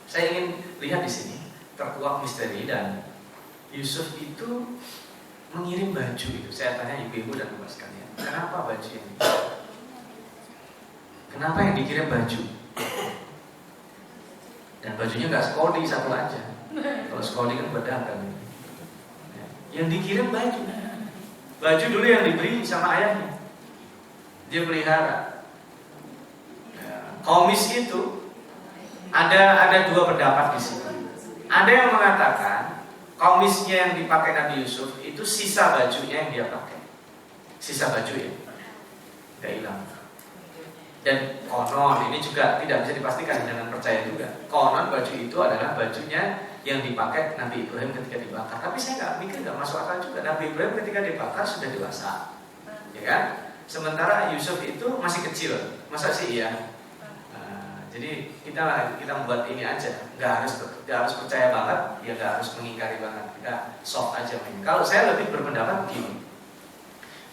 saya ingin lihat di sini terkuak misteri dan Yusuf itu mengirim baju itu. Saya tanya ibu-ibu dan bapak sekalian, kenapa baju ini? Kenapa yang dikirim baju? Dan bajunya nggak skodi satu aja. Kalau skodi kan berdagang. Yang dikirim baju. Baju dulu yang diberi sama ayahnya, dia pelihara. Komis itu ada dua pendapat di sini. Ada yang mengatakan komisnya yang dipakai Nabi Yusuf itu sisa bajunya yang dia pakai, sisa baju ya, nggak hilang. Dan konon ini juga tidak bisa dipastikan, jangan percaya juga. Konon baju itu adalah bajunya yang dipakai Nabi Ibrahim ketika dibakar. Tapi saya nggak mikir, nggak masuk akal juga. Nabi Ibrahim ketika dibakar sudah dewasa, ya kan? Sementara Yusuf itu masih kecil, masa sih iya? Jadi kita membuat ini aja, nggak harus percaya banget, ya nggak harus mengingkari banget, kita soft aja. Kalau saya lebih berpendapat begini,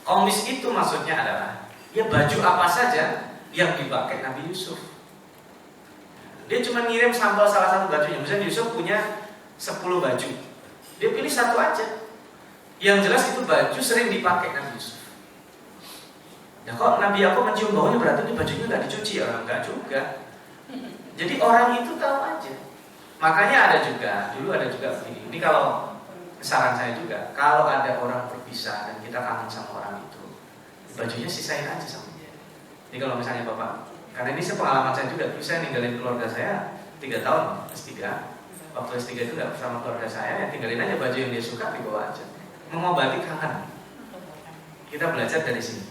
komis itu maksudnya adalah ya baju apa saja yang dipakai Nabi Yusuf. Dia cuma ngirim sampel salah satu bajunya. Misalnya Yusuf punya 10 baju, dia pilih satu aja. Yang jelas itu baju sering dipakai Nabi Yusuf. Ya kok Nabi Yakub mencium baunya berarti ini bajunya nggak dicuci ya? Enggak juga. Jadi orang itu tahu aja. Makanya dulu ada juga begini. Ini kalau saran saya juga, kalau ada orang berpisah dan kita kangen sama orang itu, bajunya sisain aja sama dia. Ini kalau misalnya bapak, karena ini pengalaman saya juga, saya ninggalin keluarga saya 3 tahun S3. Waktu S3 itu nggak bersama keluarga saya, ya tinggalin aja baju yang dia suka dibawa aja. Mengobati kangen. Kita belajar dari sini.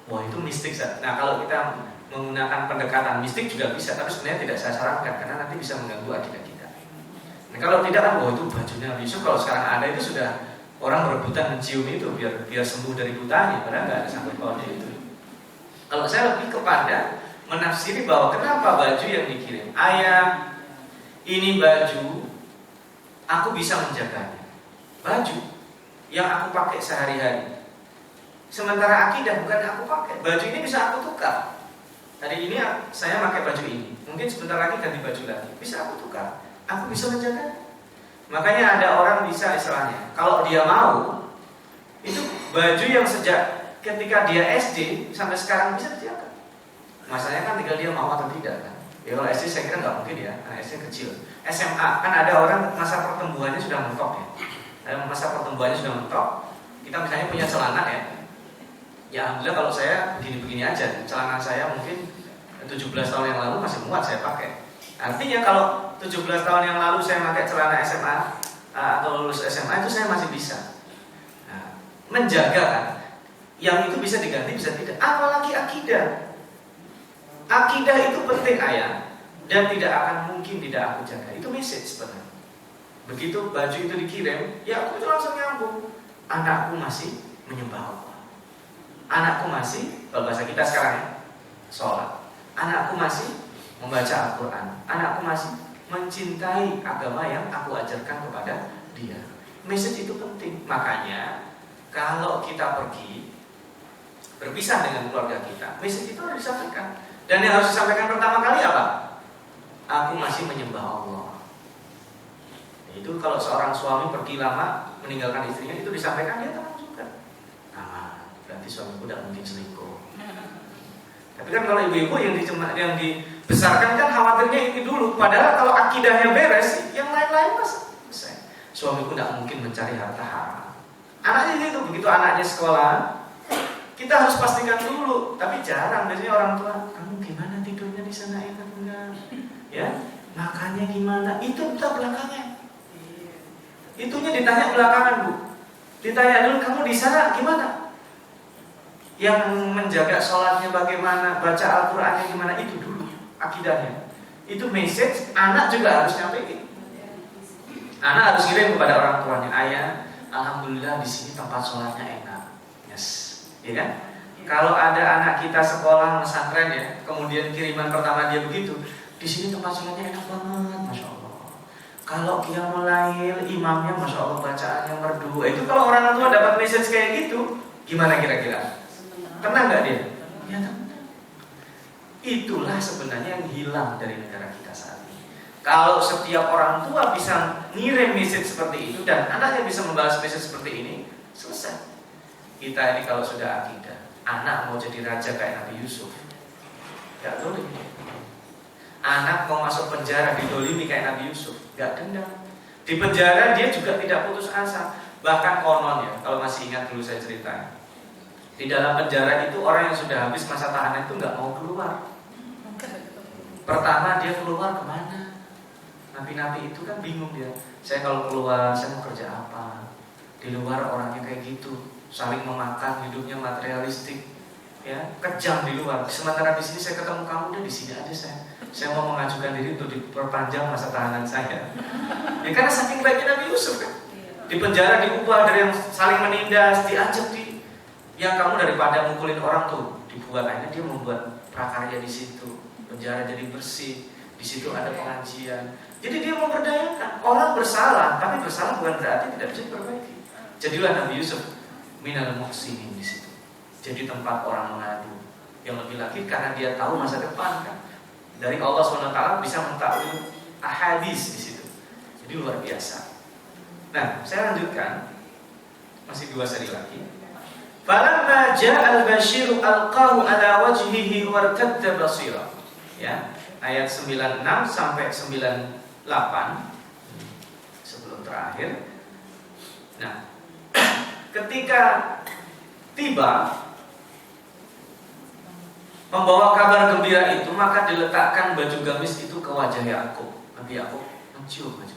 Wah itu mistik. Nah kalau kita menggunakan pendekatan mistik juga bisa, tapi sebenarnya tidak saya sarankan karena nanti bisa mengganggu akidah kita. Nah kalau tidak kan, wah itu bajunya Yusuf kalau sekarang ada itu sudah orang berebutan mencium itu biar sembuh dari butanya, padahal nggak ada sangkut pautnya itu. Kalau saya lebih kepada menafsiri bahwa kenapa baju yang dikirim, ayah ini baju aku bisa menjaganya, baju yang aku pakai sehari-hari. Sementara akidah bukan aku pakai, baju ini bisa aku tukar. Hari ini saya pakai baju ini, mungkin sebentar lagi ganti baju lagi, bisa aku tukar, aku bisa menjaga. Makanya ada orang bisa istilahnya, kalau dia mau, itu baju yang sejak ketika dia SD sampai sekarang bisa dijaga. Masalahnya kan tinggal dia mau atau tidak kan. Ya kalau SD saya kira nggak mungkin ya, karena SD kecil. SMA kan ada orang masa pertumbuhannya sudah mentok ya. Masa pertumbuhannya sudah mentok. Kita misalnya punya celana ya. Ya alhamdulillah kalau saya begini-begini aja, celana saya mungkin 17 tahun yang lalu masih muat saya pakai. Artinya kalau 17 tahun yang lalu saya pakai celana SMA atau lulus SMA itu saya masih bisa menjaga kan. Yang itu bisa diganti bisa tidak. Apalagi akidah. Akidah itu penting ayah, dan tidak akan mungkin tidak aku jaga. Itu message sebenarnya. Begitu baju itu dikirim, ya aku itu langsung nyambung. Anakku masih menyembah Allah. Anakku masih, kalau bahasa kita sekarang ya, sholat. Anakku masih membaca Al-Quran. Anakku masih mencintai agama yang aku ajarkan kepada dia. Message itu penting. Makanya kalau kita pergi berpisah dengan keluarga kita, message itu harus disampaikan. Dan yang harus disampaikan pertama kali apa? Aku masih menyembah Allah. Itu kalau seorang suami pergi lama meninggalkan istrinya, itu disampaikan, dia tahu juga. Berarti suamiku tidak mungkin selingkuh. Tapi kan kalau ibu-ibu yang dibesarkan kan khawatirnya ini dulu. Padahal kalau akidahnya beres, yang lain-lain selesai. Suamiku tidak mungkin mencari harta haram. Anaknya gitu, begitu anaknya sekolah, kita harus pastikan dulu. Tapi jarang, biasanya orang tua, kamu gimana tidurnya di sana, enak enggak? Ya, makannya gimana? Itu kita belakangan. Itunya ditanya belakangan, Bu. Ditanya dulu, kamu di sana gimana? Yang menjaga sholatnya bagaimana, baca Al-Qur'annya gimana, itu dulu akidahnya. Itu message, anak juga harus nyampein. Anak harus kirim kepada orang tuanya, ayah, alhamdulillah di sini tempat sholatnya enak. Yes, ya kan? Kalau ada anak kita sekolah pesantren ya, kemudian kiriman pertama dia begitu, di sini tempat sholatnya enak banget, masya Allah. Kalau qiyamul lail, imamnya masya Allah bacaannya merdu. Itu kalau orang tua dapat message kayak gitu, gimana kira-kira? Tenang nggak dia? Ya tenang. Itulah sebenarnya yang hilang dari negara kita saat ini. Kalau setiap orang tua bisa ngirim message seperti itu dan anaknya bisa membalas message seperti ini, selesai. Kita ini kalau sudah akidah, anak mau jadi raja kayak Nabi Yusuf, gak boleh. Anak mau masuk penjara didolimi kayak Nabi Yusuf, gak dendam. Di penjara dia juga tidak putus asa. Bahkan konon ya, kalau masih ingat dulu saya ceritain, di dalam penjara itu orang yang sudah habis masa tahanan itu gak mau keluar. Pertama dia keluar kemana? Nabi-nabi itu kan bingung dia. Saya kalau keluar, saya mau kerja apa? Di luar orangnya kayak gitu, saling memakan, hidupnya materialistik, ya, kejam di luar. Sementara di sini saya ketemu kamu, udah di sini aja saya mau mengajukan diri untuk diperpanjang masa tahanan saya. Ya karena saking baiknya Nabi Yusuf kan. Di penjara diubah dari yang saling menindas, diajak yang kamu daripada mukulin orang tuh, dibuat akhirnya dia membuat prakarya di situ. Penjara jadi bersih, di situ ada pengajian. Jadi dia memberdayakan. Orang bersalah, tapi bersalah bukan berarti tidak bisa diperbaiki. Jadilah Nabi Yusuf minal muhsinin di situ. Jadi tempat orang mengadu. Yang lebih lagi karena dia tahu masa depan kan. Dari Allah SWT bisa mentakwil ahadits di situ. Jadi luar biasa. Nah, saya lanjutkan. Masih 2 seri lagi. Falamma ja'al basyiru alqahu ala wajhihi wartadda basira. Ya, ayat 96 sampai 98 sebelum terakhir. Nah, ketika tiba membawa kabar gembira itu, maka diletakkan baju gamis itu ke wajah Yakub. Nabi Yakub mencium baju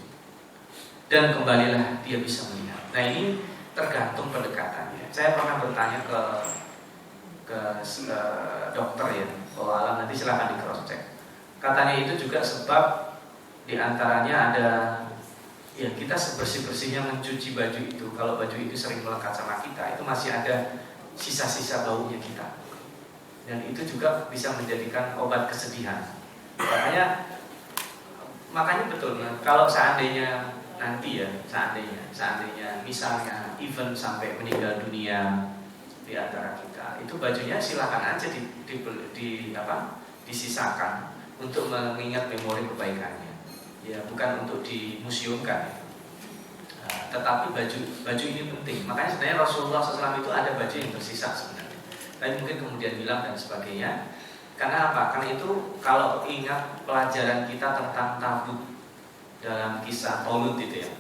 dan kembalilah dia bisa melihat. Nah, ini tergantung pendekatannya. Saya pernah bertanya ke dokter ya, bahwa alam nanti silahkan di cross check. Katanya itu juga sebab diantaranya ada ya kita sebersih-bersihnya mencuci baju itu. Kalau baju itu sering melekat sama kita, itu masih ada sisa-sisa baunya kita. Dan itu juga bisa menjadikan obat kesedihan. Makanya betul. Kalau seandainya nanti ya, seandainya misalnya even sampai meninggal dunia di antara kita, itu bajunya silakan aja disisakan untuk mengingat memori kebaikannya. Ya, bukan untuk dimuseumkan. Tetapi baju ini penting. Makanya sebenarnya Rasulullah SAW itu ada baju yang tersisa sebenarnya. Tapi mungkin kemudian hilang dan sebagainya. Karena apa? Karena itu kalau ingat pelajaran kita tentang tabut dalam kisah Tolut itu ya.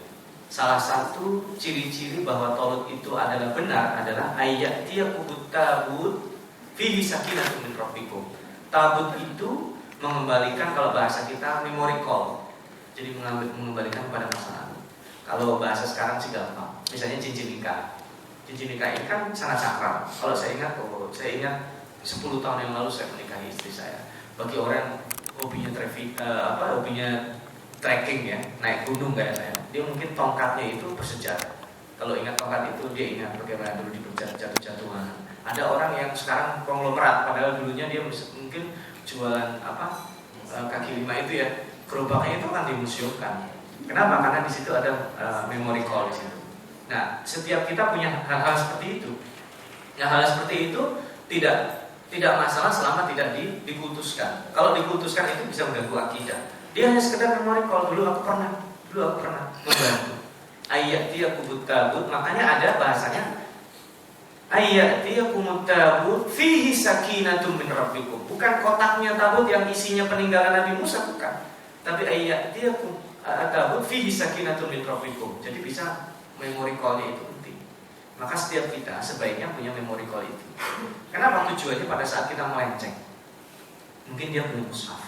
Salah satu ciri-ciri bahwa Tolut itu adalah benar adalah ayat dia kubut tabut fihi sakinatun min rabbikum. Tabut itu mengembalikan, kalau bahasa kita memory call. Jadi mengembalikan pada masa lalu. Kalau bahasa sekarang sih gampang. Misalnya cincin nikah. Cincin nikah ini kan sangat sakral. Kalau saya ingat 10 tahun yang lalu saya menikahi istri saya. Bagi orang hobinya trekking ya, naik gunung kayak saya, dia mungkin tongkatnya itu bersejarah. Kalau ingat tongkat itu, dia ingat bagaimana dulu jatuh-jatuhan. Ada orang yang sekarang konglomerat, padahal dulunya dia mungkin jualan kaki lima itu ya, gerobaknya itu kan dimuseumkan. Kenapa? Karena di situ ada memory call di situ. Nah, setiap kita punya hal-hal seperti itu. Nah, hal seperti itu tidak masalah selama tidak dikultuskan. Kalau dikultuskan itu bisa mengganggu akidah. Dia hanya sekedar memori kalau dulu aku pernah membantu. Ayyatiyakumut tabut, makanya ada bahasanya ayyatiyakumut tabut fihi sakinatun min rabbikum. Bukan kotaknya tabut yang isinya peninggalan Nabi Musa, bukan. Tapi ayyatiyakum tabut fihi sakinatun min rabbikum. Jadi bisa memori call-nya itu penting. Maka setiap kita sebaiknya punya memori call itu. Kenapa? Tujuannya pada saat kita melenceng. Mungkin dia punya mushaf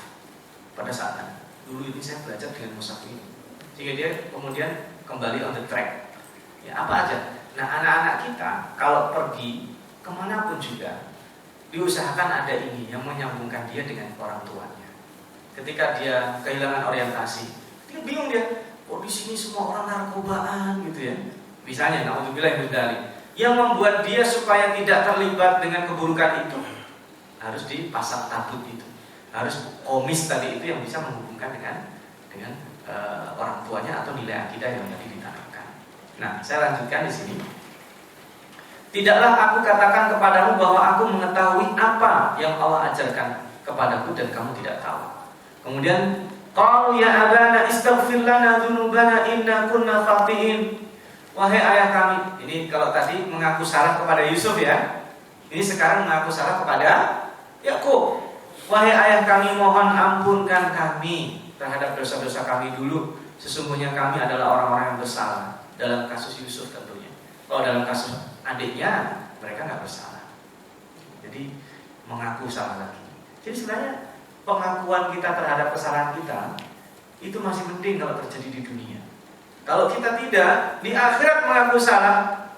pada saat dulu ini saya belajar dengan mushaf ini, sehingga dia kemudian kembali on the track. Ya, apa aja. Nah, anak-anak kita kalau pergi kemanapun juga diusahakan ada ini yang menyambungkan dia dengan orang tuanya. Ketika dia kehilangan orientasi, dia bingung dia, kok di sini semua orang narkobaan gitu ya. Misalnya, naudzubillah min dzalik, yang membuat dia supaya tidak terlibat dengan keburukan itu harus dipasang tabut itu, harus komis tadi itu yang bisa menghubungkan dengan orang tuanya atau nilai akidah yang tadi ditanamkan. Nah, saya lanjutkan di sini. Tidaklah aku katakan kepadamu bahwa aku mengetahui apa yang Allah ajarkan kepadaku dan kamu tidak tahu. Kemudian, qalu ya abana istaghfir lana dzunubana inna kunna khati'in. Wahai ayah kami, ini kalau tadi mengaku salah kepada Yusuf ya, ini sekarang mengaku salah kepada Yakub. Wahai ayah kami, mohon ampunkan kami terhadap dosa-dosa kami dulu. Sesungguhnya kami adalah orang-orang yang bersalah. Dalam kasus Yusuf tentunya. Kalau dalam kasus adiknya, mereka nggak bersalah. Jadi mengaku salah lagi. Jadi sebenarnya pengakuan kita terhadap kesalahan kita itu masih penting kalau terjadi di dunia. Kalau kita tidak, di akhirat mengaku salah,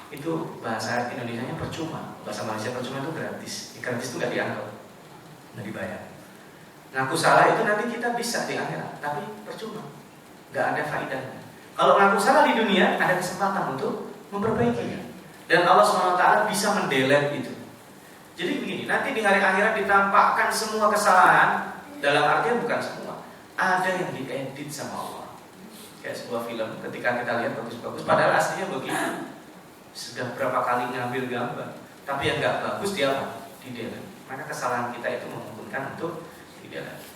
itu bahasa Indonesianya percuma. Bahasa Malaysia percuma itu gratis. Gratis itu nggak dianggap, nggak dibayar. Ngaku salah itu nanti kita bisa di akhirat, tapi percuma, nggak ada faedahnya. Kalau ngaku salah di dunia, ada kesempatan untuk memperbaikinya. Dan Allah SWT bisa mendelete itu. Jadi begini, nanti di hari akhirat ditampakkan semua kesalahan. Dalam artian bukan semua, ada yang diedit sama Allah. Kayak sebuah film, ketika kita lihat bagus-bagus, padahal aslinya begitu. Sudah berapa kali ngambil gambar, tapi yang nggak bagus dia apa? Di-delete. Maka kesalahan kita itu memungkinkan untuk di-delete.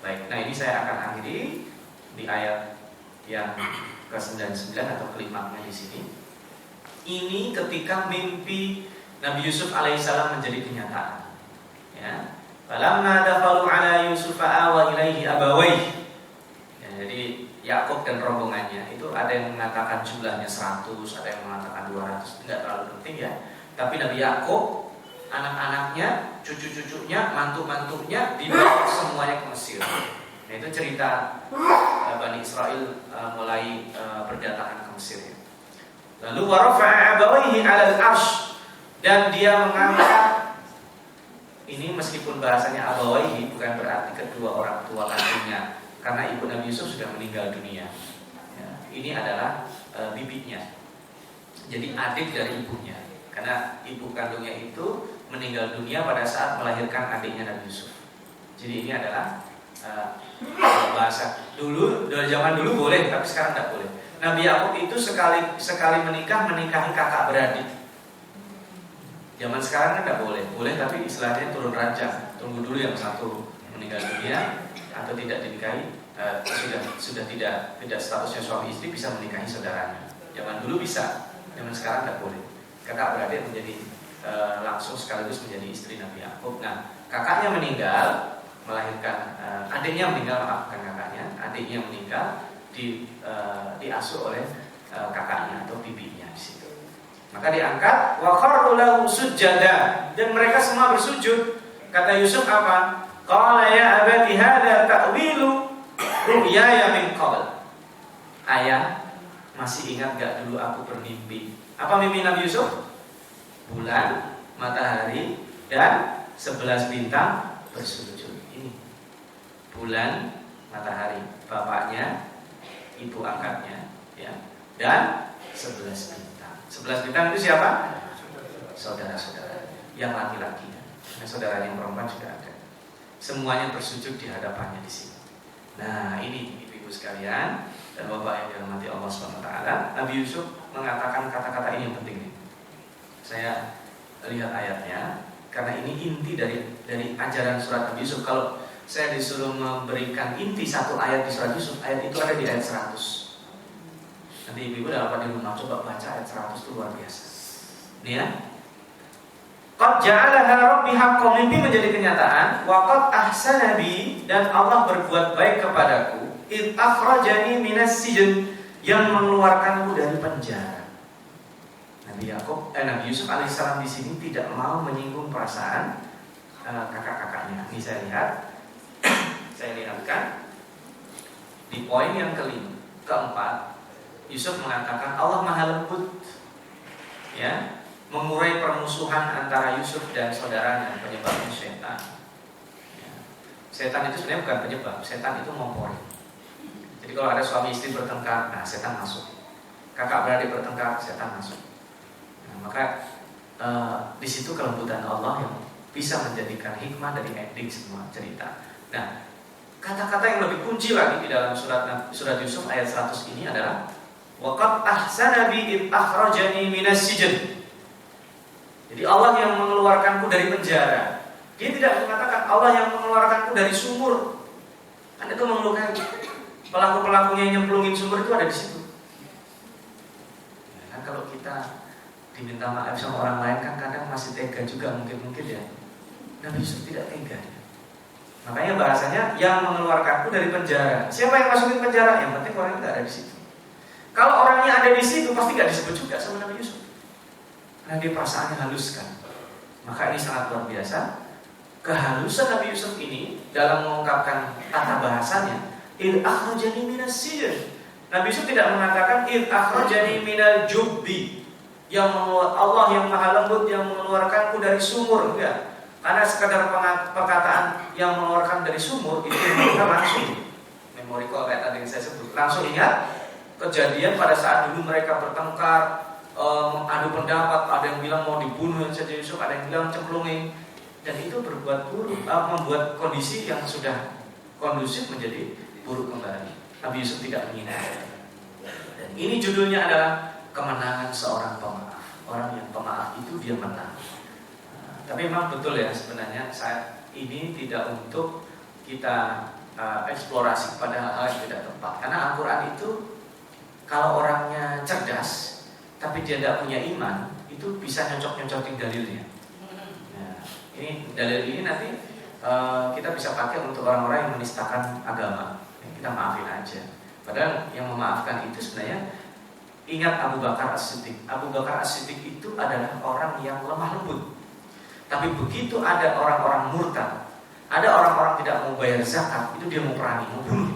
Baik, nah ini saya akan akhiri di ayat yang ke-99 atau kelimatnya di sini. Ini ketika mimpi Nabi Yusuf alaihissalam menjadi kenyataan. Ya, falamma dakhalu ala Yusufa awa ilaihi abawaihi. Jadi Yakub dan rombongannya itu ada yang mengatakan jumlahnya 100, ada yang mengatakan 200, tidak terlalu penting ya. Tapi Nabi Yakub, anak-anaknya, cucu-cucunya, mantu-mantunya dibawa semuanya ke Mesir. Nah itu cerita Bani Israel mulai berdatangan ke Mesir ya. Lalu warafa'a abawaihi 'alal 'arsy, dan dia mengangkat, ini meskipun bahasanya abawaihi bukan berarti kedua orang tua kandungnya. Karena ibu Nabi Yusuf sudah meninggal dunia ya, ini adalah bibinya. Jadi adik dari ibunya. Karena ibu kandungnya itu meninggal dunia pada saat melahirkan adiknya Nabi Yusuf. Jadi ini adalah bahasa dulu, dari zaman dulu boleh, tapi sekarang tidak boleh. Nabi Yakub itu sekali menikahi kakak beradik. Zaman sekarang kan tidak boleh. Boleh tapi istilahnya turun ranjang. Tunggu dulu yang satu meninggal dunia atau tidak dinikahi, sudah tidak statusnya suami istri, bisa menikahi saudaranya. Zaman dulu bisa, zaman sekarang tidak boleh. Kakak beradik menjadi langsung sekaligus menjadi istri Nabi Yakub. Nah, kakaknya meninggal, melahirkan adiknya meninggal, maaf, bukan kakaknya, adiknya meninggal, diasuh oleh kakaknya atau bibinya di situ. Maka diangkat, wa kharru lahu sujada, dan mereka semua bersujud. Kata Yusuf apa? Qala ya abati hadza ta'wilu ru'yaya min qabl. Ayah, masih ingat gak dulu aku bermimpi? Apa mimpi Nabi Yusuf? Bulan, matahari, dan 11 bintang bersujud. Ini bulan, matahari, bapaknya, ibu angkatnya, ya, dan 11 bintang. 11 bintang itu siapa? Saudara-saudara yang laki-laki. Nah, saudara yang perempuan juga ada. Semuanya bersujud di hadapannya di sini. Nah, ini ibu-ibu sekalian dan bapak yang dirahmati Allah SWT. Nabi Yusuf mengatakan kata-kata ini yang penting nih. Saya lihat ayatnya, karena ini inti dari ajaran surat Nabi Yusuf. Kalau saya disuruh memberikan inti satu ayat di surat Yusuf, ayat itu ada di ayat 100. Nanti ibu-ibu dapat di rumah coba baca ayat 100, itu luar biasa. Ini ya. Qad ja'alaha rabbi haqqan, mimpi menjadi kenyataan. Wa qad ahsana bi, dan Allah berbuat baik kepadaku. Id akhrajani minas sijn, yang mengeluarkanku dari penjara. Nabi Yusuf alaihissalam di sini tidak mau menyinggung perasaan kakak-kakaknya. Ini saya lihat, saya lihatkan di poin yang keempat. Yusuf mengatakan Allah maha lembut, ya, mengurai permusuhan antara Yusuf dan saudaranya, penyebabnya setan. Ya. Setan itu sebenarnya bukan penyebab, setan itu ngompori. Jadi kalau ada suami istri bertengkar, nah setan masuk. Kakak beradik bertengkar, setan masuk. Maka di situ kelembutan Allah yang bisa menjadikan hikmah dari ending semua cerita. Nah, kata-kata yang lebih kunci lagi di dalam surat Yusuf ayat 100 ini adalah waqad ahsana bi id akhrajani minas sijn. Jadi Allah yang mengeluarkanku dari penjara. Dia tidak mengatakan Allah yang mengeluarkanku dari sumur. Kan itu melukai. Pelaku-pelakunya yang nyemplungin sumur itu ada di situ. Ya, kan kalau kita diminta maaf sama orang lain kan kadang masih tega juga mungkin ya. Nabi Yusuf tidak tega. Makanya bahasanya yang mengeluarkanku dari penjara. Siapa yang masukin penjara? Yang penting orangnya tidak ada di situ. Kalau orangnya ada di situ pasti tidak disebut juga sama Nabi Yusuf. Karena dia perasaannya halus kan. Maka ini sangat luar biasa. Kehalusan Nabi Yusuf ini dalam mengungkapkan tata bahasanya, id akhrajani minas sijn. Nabi Yusuf tidak mengatakan id akhrajani minal jubbi, yang Allah yang maha lembut yang mengeluarkanku dari sumur, enggak. Karena sekadar perkataan yang mengeluarkan dari sumur itu mereka langsung memori kok kayak tadi yang saya sebut, langsung ingat kejadian pada saat dulu mereka bertengkar, adu pendapat, ada yang bilang mau dibunuh saja Yusuf, ada yang bilang cemplungin, dan itu berbuat buruk, membuat kondisi yang sudah kondusif menjadi buruk kembali. Nabi Yusuf tidak mengingat. Dan ini judulnya adalah kemenangan seorang pemaaf. Orang yang pemaaf itu dia menang. Tapi memang betul ya, sebenarnya saya ini tidak untuk kita eksplorasi pada hal yang tidak tepat. Karena Al-Quran itu kalau orangnya cerdas tapi dia tidak punya iman, itu bisa nyocok-nyocokin dalilnya. Nah, ini dalil ini nanti kita bisa pakai untuk orang-orang yang menistakan agama. Kita maafin aja. Padahal yang memaafkan itu sebenarnya, ingat Abu Bakar As-Siddiq. Abu Bakar As-Siddiq itu adalah orang yang lemah lembut. Tapi begitu ada orang-orang murtad, ada orang-orang tidak mau bayar zakat, itu dia mau perangi, mau bunuh.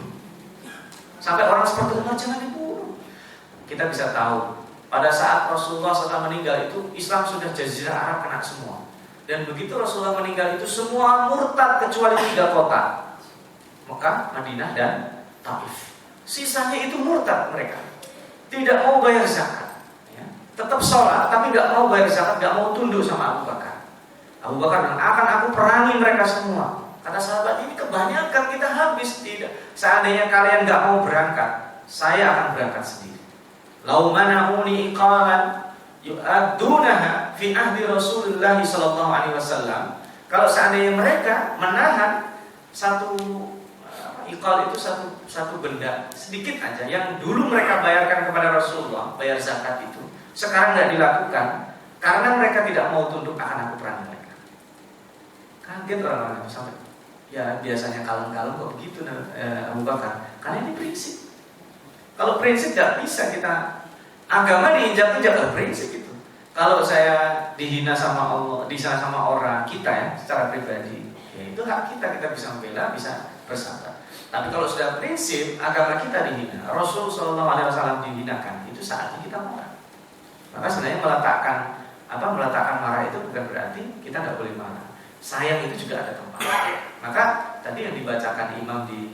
Sampai orang seperti Umar jangan dibunuh. Kita bisa tahu pada saat Rasulullah SAW meninggal itu Islam sudah Jazirah Arab kena semua. Dan begitu Rasulullah meninggal itu semua murtad kecuali 3 kota, Mekah, Madinah, dan Taif. Sisanya itu murtad mereka, tidak mau bayar zakat, ya. Tetap sholat tapi tidak mau bayar zakat, tidak mau tunduk sama Abu Bakar. Abu Bakar bilang, akan aku perangi mereka semua. Kata sahabat, ini kebanyakan, kita habis. Tidak. Seandainya kalian gak mau berangkat, saya akan berangkat sendiri. Lau mana'uni iqalan yu'addunaha fi ahdi Rasulullah sallallahu alaihi wasallam. Kalau seandainya mereka menahan satu iqal itu satu benda sedikit aja yang dulu mereka bayarkan kepada Rasulullah, bayar zakat itu, sekarang gak dilakukan karena mereka tidak mau tunduk, akan aku perangi mereka. Kaget orang-orang itu sampai, ya biasanya kalem-kalem kok begitu Abu Bakar. Karena ini prinsip. Kalau prinsip tidak bisa kita, agama diinjak-injak oleh prinsip itu. Kalau saya dihina sama Allah, dihina sama orang kita ya, secara pribadi, ya itu hak kita bisa membela, bisa bersabar. Tapi kalau sudah prinsip agama kita dihina, Rasul SAW dihinakan, itu saatnya kita marah. Maka sebenarnya meletakkan marah itu bukan berarti kita tidak boleh marah. Sayang itu juga ada tempat. Maka tadi yang dibacakan imam di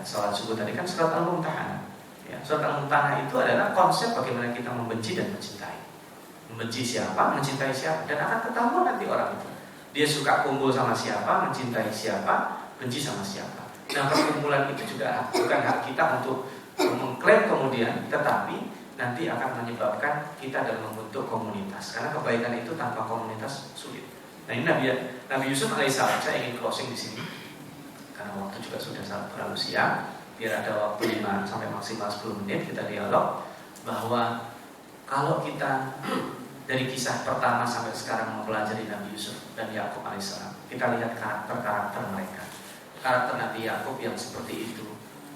sholat subuh tadi kan surat Al-Mumtahanah. Ya, surat Al-Mumtahanah itu adalah konsep bagaimana kita membenci dan mencintai. Membenci siapa, mencintai siapa, dan akan ketahuan nanti orang itu. Dia suka kumpul sama siapa, mencintai siapa, benci sama siapa. Nah, perkumpulan itu juga bukan hak kita untuk mengklaim kemudian, tetapi nanti akan menyebabkan kita dalam membentuk komunitas. Karena kebaikan itu tanpa komunitas sulit. Nah ini Nabi Yusuf alaihissalam, saya ingin closing di sini karena waktu juga sudah terlalu siang. Biar ada waktu 5 sampai maksimal 10 menit kita dialog bahwa kalau kita dari kisah pertama sampai sekarang mempelajari Nabi Yusuf dan Yakub alaihissalam, kita lihat karakter-karakter mereka. Karakter Nabi Yakub yang seperti itu,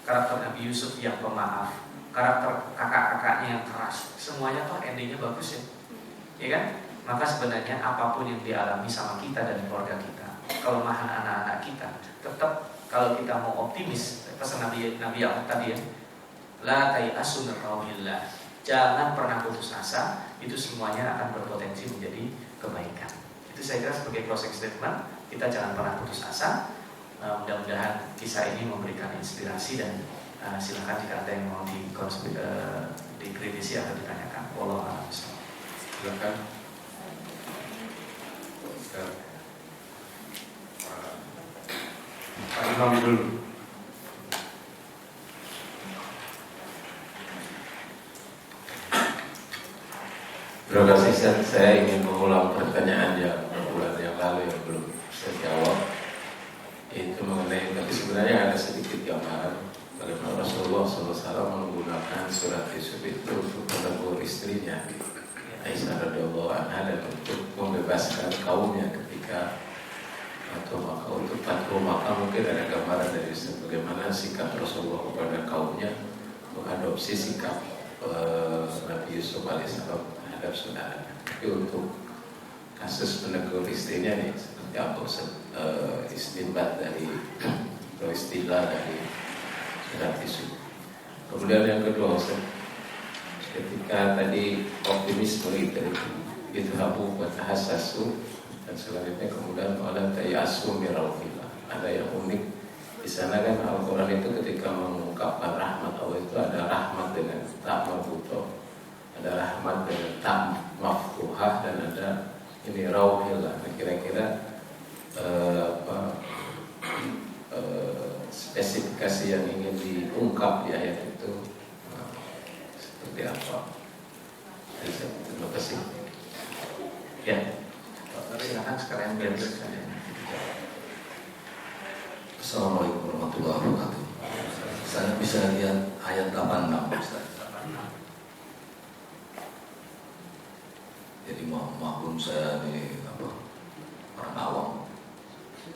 karakter Nabi Yusuf yang pemaaf, karakter kakak-kakaknya yang keras, semuanya tuh endingnya bagus ya, ya kan? Maka sebenarnya apapun yang dialami sama kita dan keluarga kita, kelemahan anak-anak kita, tetap kalau kita mau optimis, pesan Nabi Yakub tadi ya, la tayasu min rauhillah. Jangan pernah putus asa, itu semuanya akan berpotensi menjadi kebaikan. Itu saya kira sebagai closing statement, kita jangan pernah putus asa. Mudah-mudahan kisah ini memberikan inspirasi dan silakan jika ada yang mau dikritisi atau ditanyakan. Wallahu a'lam. Silakan. Pak Imam dulu. Terima kasih. Saya ingin mengulang pertanyaan yang bulan yang lalu yang belum saya jawab. Itu mengenai, tapi sebenarnya ada sedikit gambaran bagaimana Rasulullah SAW menggunakan surat Yusuf itu untuk menegur istrinya Aisyah radhiyallahu anha dan untuk membebaskan kaumnya ketika atau maka untuk Fathu Makkah. Mungkin ada gambaran dari Ustaz bagaimana sikap Rasulullah kepada kaumnya mengadopsi sikap Nabi Yusuf alaihissalam terhadap saudaranya. Tapi untuk kasus menegur istrinya nih seperti apa istinbat dari atau istilah dari surat Yusuf. Kemudian yang kedua Ustaz, ketika tadi optimisme itu habu watahassasu dan selanjutnya kemudian wala tayasu min rauhillah. Ada yang unik di sana kan Al-Quran itu ketika mengungkapkan rahmat Allah itu ada rahmat dengan tak marbutoh, ada rahmat dengan tak maftuhah, dan ada ini rauhillah. Nah, kira-kira spesifikasi yang ingin diungkap di ayat itu seperti apa? Terima kasih. Ya, silakan sekalian biar sekalian. Assalamualaikum warahmatullahi wabarakatuh. Saya bisa lihat ayat 86 Ustaz. Jadi maklum saya ini orang awam.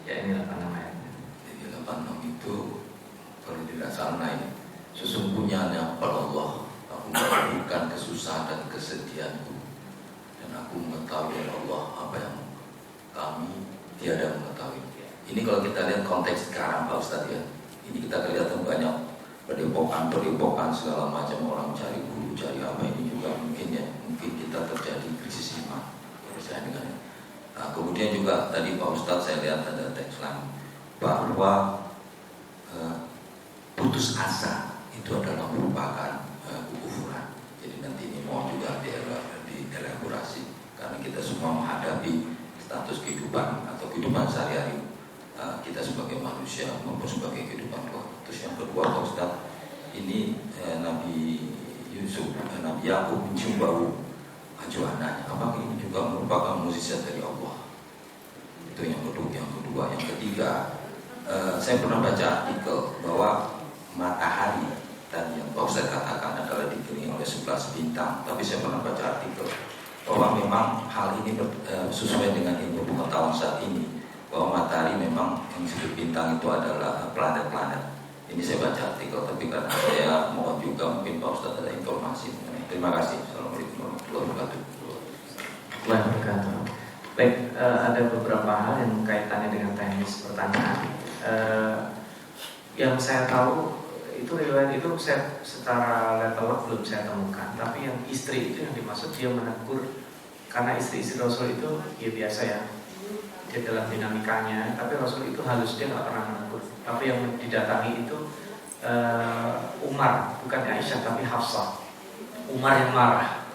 Ya ini 86 ayatnya. Jadi 86 itu kalau tidak salah ini, sesungguhnya kepada Allah aku mengabulkan kesusahan dan kesedihanku, dan aku mengetahui Allah apa yang kami tiada mengetahui. Ini kalau kita lihat konteks sekarang Pak Ustadz ya, ini kita kelihatan banyak padepokan segala macam, orang cari guru, cari apa, ini juga mungkin kita terjadi krisis iman. Saya dengan ini. Nah, kemudian juga tadi Pak Ustadz saya lihat ada teks lain bahwa putus asa itu adalah merupakan kekufuran. Jadi nanti ini mohon juga dielaborasi karena kita semua menghadapi status kehidupan atau kehidupan sehari-hari kita sebagai manusia maupun sebagai kehidupan Tuhan. Terus yang kedua Pak Ustadz, ini Nabi Yusuf, Nabi Yakub mencium bau baju anaknya. Apakah ini juga merupakan mukjizat dari Allah? Itu yang kedua. Yang ketiga, saya pernah baca artikel bahwa matahari dan yang Pak Ustadz katakan adalah dikelilingi oleh 11 bintang. Tapi saya pernah baca artikel bahwa memang hal ini sesuai dengan ilmu pengetahuan saat ini, bahwa matahari memang yang disebut bintang itu adalah planet-planet. Ini saya baca artikel, tapi karena saya mohon juga mungkin Pak Ustadz ada informasi. Terima kasih. Assalamualaikum warahmatullahi wabarakatuh. Baik, ada beberapa hal yang kaitannya dengan teknis pertanyaan. Yang saya tahu itu riwayat itu saya secara level belum saya temukan. Tapi yang istri itu yang dimaksud dia menegur, karena istri-istri Rasul itu ya biasa ya, dia dalam dinamikanya, tapi Rasul itu halus, dia nggak pernah menegur. Tapi yang didatangi itu Umar, bukan Aisyah tapi Hafsah. Umar yang marah,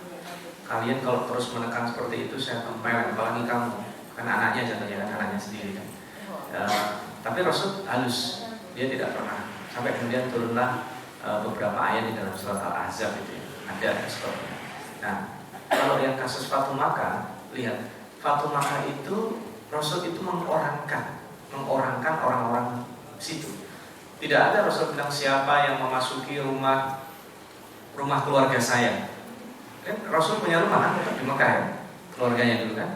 kalian kalau terus menekan seperti itu saya tempelin, apalagi kamu, kan anaknya jatuhnya kan anaknya sendiri kan. Tapi Rasul halus, dia tidak pernah. Sampai kemudian turunlah beberapa ayat di dalam surat Al-Ahzab itu ya. ada sebabnya. Nah, kalau yang kasus Fatu Makkah, lihat Fatu Makkah itu Rasul itu mengorangkan orang-orang situ. Tidak ada Rasul bilang siapa yang memasuki rumah keluarga saya. Kan Rasul punya rumah kan di Mekah ya, keluarganya dulu kan.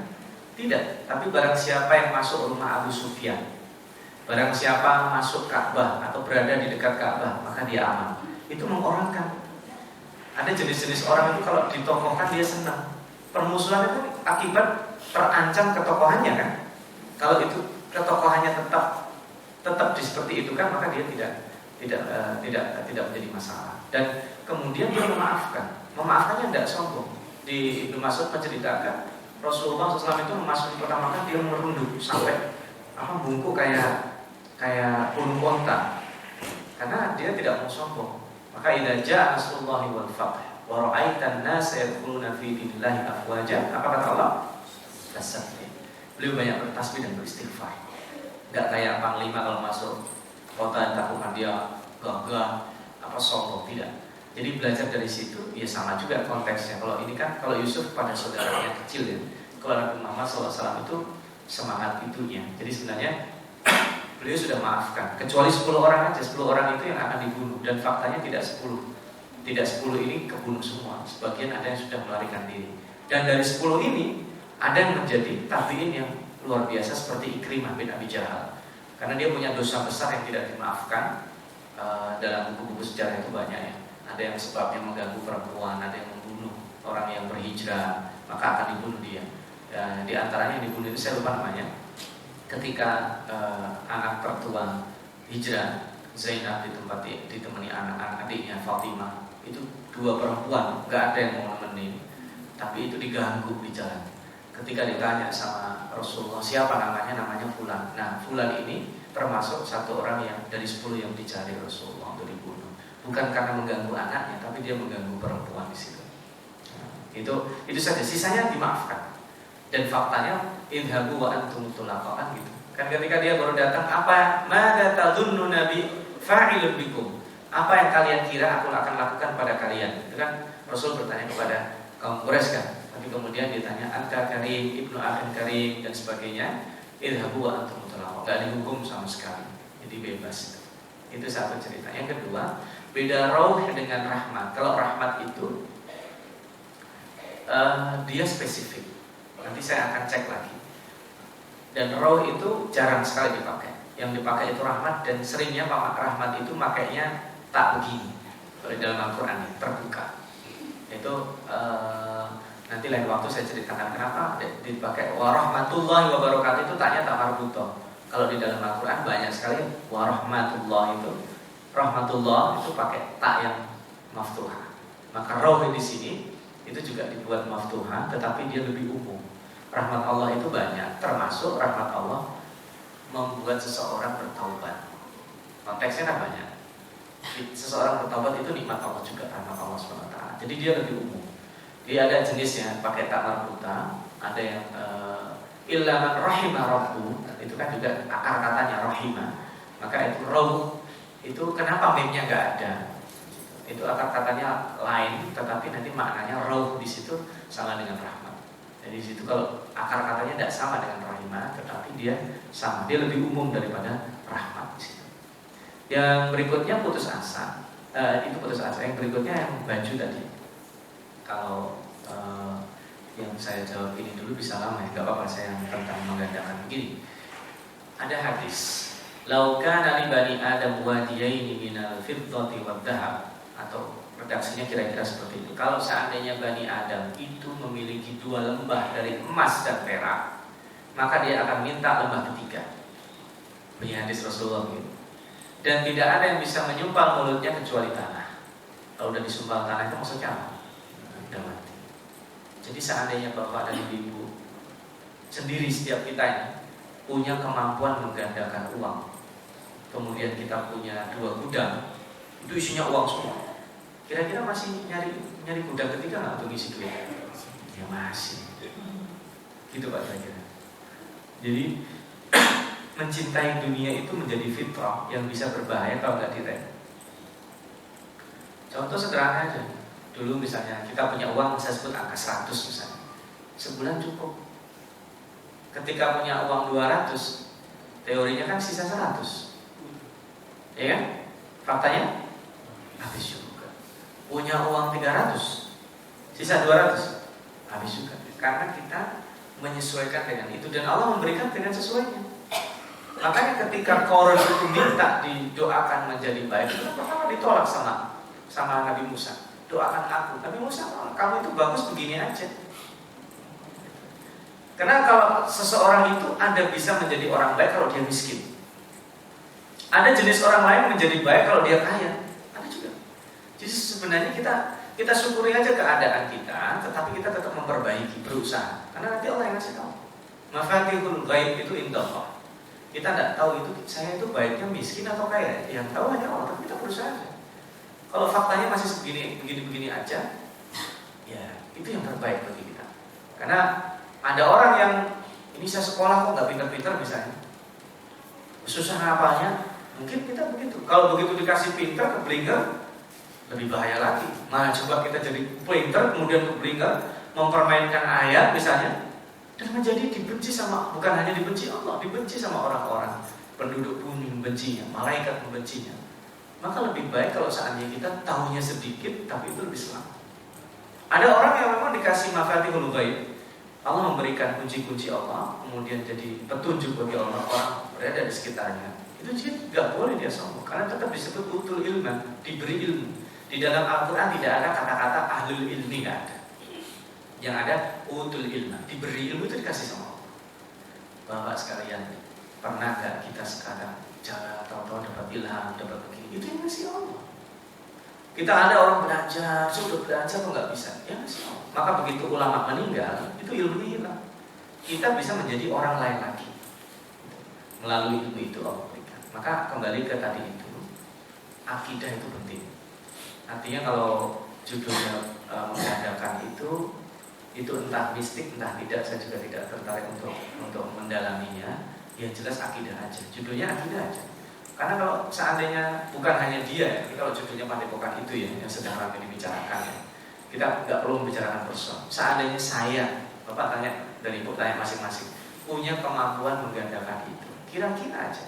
Tidak, tapi barang siapa yang masuk rumah Abu Sufyan, barang siapa masuk Ka'bah atau berada di dekat Ka'bah, maka dia aman. Itu mengorangkan. Ada jenis-jenis orang itu kalau ditokohkan dia senang. Permusuhan itu akibat terancam ketokohannya kan. Kalau itu ketokohannya tetap seperti itu kan, maka dia tidak menjadi masalah. Dan kemudian dia memaafkan. Memaafkannya tidak sombong. Di Ibnu Mas'ud menceritakan Rasulullah SAW itu memasuki kota Makkah, dia merunduk sampai bungkuk kayak ulu onta, karena dia tidak mau sombong. Maka idza jaa nasrullahi wal fath wa ra'aitan nasa yadkhuluna fi dinillahi afwaja, apa kata Allah? Tasbih. Beliau banyak bertasbih dan beristighfar. Enggak kayak panglima kalau masuk kota takutkan dia gagah sombong, tidak. Jadi belajar dari situ, ya sama juga konteksnya. Kalau ini kan, kalau Yusuf pada saudaranya kecil ya. Kalau Nabi Muhammad SAW itu semangat itunya. Jadi sebenarnya beliau sudah maafkan. Kecuali 10 orang aja, 10 orang itu yang akan dibunuh. Dan faktanya tidak 10. Tidak 10 ini kebunuh semua. Sebagian ada yang sudah melarikan diri. Dan dari 10 ini, ada yang menjadi tabi'in yang luar biasa seperti Ikrimah bin Abi Jahal. Karena dia punya dosa besar yang tidak dimaafkan. Dalam buku-buku sejarah itu banyak ya. Ada yang sebabnya mengganggu perempuan, ada yang membunuh orang yang berhijrah, maka akan dibunuh dia. Di antaranya yang dibunuh itu saya lupa namanya. Ketika anak tertua hijrah, Zainab ditemani anak adiknya Fatimah, itu 2 perempuan, nggak ada yang mau nemenin, tapi itu diganggu di jalan. Ketika ditanya sama Rasulullah siapa namanya Fulan. Nah, Fulan ini termasuk satu orang yang dari 10 yang dicari Rasulullah untuk dibunuh. Bukan karena mengganggu anaknya, tapi dia mengganggu perempuan di situ. Nah, itu saja. Sisanya dimaafkan. Dan faktanya idhabu wa antum tulaqan gitu. Kan ketika dia baru datang, apa madza tadhunnu nabi fa'ilun bikum? Apa yang kalian kira aku akan lakukan pada kalian? Itu kan Rasul bertanya kepada kaum Quraisy kan. Tapi kemudian ditanya anta karim, ibnu akhin karim dan sebagainya. Idhabu wa antum tulaqan. Enggak dihukum sama sekali. Jadi bebas. Itu satu cerita. Yang kedua, beda rauh dengan rahmat. Kalau rahmat itu dia spesifik. Nanti saya akan cek lagi. Dan rauh itu jarang sekali dipakai. Yang dipakai itu rahmat, dan seringnya rahmat itu makainya tak begini. Kalau di dalam Al-Quran terbuka. Itu nanti lain waktu saya ceritakan kenapa dipakai warahmatullahi wabarakatuh itu taknya tak marbutoh. Kalau di dalam Al-Quran banyak sekali warahmatullah itu, rahmatullah itu pakai tak yang maftuhah. Maka rauh di sini itu juga dibuat maftuhah, tetapi dia lebih umum. Rahmat Allah itu banyak, termasuk rahmat Allah membuat seseorang bertaubat. Konteksnya kan banyak. Seseorang bertaubat itu nikmat Allah juga, rahmat Allah SWT. Jadi dia lebih umum. Dia ada jenisnya pakai tak marbuta, ada yang illa man rahimah rabbu, itu kan juga akar katanya rahimah. Maka itu rauh itu kenapa meme-nya enggak ada? Itu akar katanya lain, tetapi nanti maknanya rauh di situ sama dengan rahmat. Jadi di situ kalau akar katanya tidak sama dengan rahimah, tetapi dia sama, dia lebih umum daripada rahmat di situ. Yang berikutnya putus asa. Itu putus asa. Yang berikutnya yang baju tadi. Kalau yang saya jawab ini dulu bisa lama ya, gak apa-apa saya yang tentang menggandakan begini. Ada hadis, "Lau kana li bani Adam wadiyaini minal fiddati wad dhahab," atau redaksinya kira-kira seperti itu. Kalau seandainya Bani Adam itu memiliki 2 lembah dari emas dan perak, maka dia akan minta lembah ketiga. Ini hadis Rasulullah gitu. Dan tidak ada yang bisa menyumpal mulutnya kecuali tanah. Kalau udah disumpal tanah itu maksudnya apa? Udah mati. Jadi seandainya bapak dan ibu sendiri setiap kita ini punya kemampuan menggandakan uang, kemudian kita punya 2 gudang, itu isinya uang semua. Kira-kira masih nyari gudang ketiga nggak untuk isi duit? Ya masih. Gitu Pak kira-kira. Jadi mencintai dunia itu menjadi fitrah yang bisa berbahaya kalau nggak direm. Contoh sederhana aja, Dulu misalnya kita punya uang, saya sebut angka 100 misalnya, sebulan cukup. Ketika punya uang 200, teorinya kan sisa 100, ya kan? Faktanya habis juga. Punya uang 300, sisa 200, habis juga. Karena kita menyesuaikan dengan itu, dan Allah memberikan dengan sesuainya. Makanya ketika Qarun itu minta didoakan menjadi baik, itu pertama ditolak sama Nabi Musa. Doakan aku. Nabi Musa, kamu itu bagus begini aja. Karena kalau seseorang itu ada bisa menjadi orang baik kalau dia miskin. Ada jenis orang lain menjadi baik kalau dia kaya. Ada juga. Jadi sebenarnya kita syukuri aja keadaan kita, tetapi kita tetap memperbaiki, berusaha. Karena nanti Allah yang ngasih tahu. Mafatihul ghaib itu indallah. Kita tidak tahu itu saya itu baiknya miskin atau kaya. Yang tahu hanya Allah, tapi kita berusaha aja. Kalau faktanya masih begini aja, ya itu yang terbaik bagi kita. Karena ada orang yang ini saya sekolah kok nggak pintar-pintar misalnya, susah ngapalnya, mungkin kita begitu. Kalau begitu dikasih pintar ke blinger, lebih bahaya lagi. Malah coba kita jadi pintar kemudian ke blinger, mempermainkan ayat misalnya, dan menjadi dibenci sama, bukan hanya dibenci Allah, dibenci sama orang-orang. Penduduk bumi membencinya, malaikat membencinya. Maka lebih baik kalau seandainya kita tahunya sedikit, tapi itu lebih selamat. Ada orang yang memang dikasih mafatihul ghaib, Allah memberikan kunci-kunci Allah, kemudian jadi petunjuk bagi orang-orang berada di sekitarnya. Itu dia nggak boleh dia sombong, karena tetap disebut utul ilman, diberi ilmu. Di dalam Al-Quran tidak ada kata-kata ahlul ilmi, nggak ada. Yang ada utul ilman, diberi ilmu itu dikasih sama Allah. Bapak sekalian, pernah nggak kita sekarang jalan tahu-tahu dapat ilham, dapat begini? Itu yang ngasih Allah. Kita ada orang belajar, sudah belajar kok nggak bisa? Ya ngasih Allah. Maka begitu ulama meninggal, itu ilmunya hilang. Kita bisa menjadi orang lain lagi melalui ilmu itu Allah berikan. Maka kembali ke tadi itu, akidah itu penting. Artinya kalau judulnya mengadakan itu entah mistik entah tidak, saya juga tidak tertarik untuk mendalaminya. Yang jelas akidah aja, judulnya akidah aja. Karena kalau seandainya bukan hanya dia, ini kalau judulnya Padepokan itu ya yang sedang ramai dibicarakan ya, kita nggak perlu membicarakan person. Seandainya saya, Bapak tanya dan Ibu tanya masing-masing, punya kemampuan menggandakan itu, kira-kira aja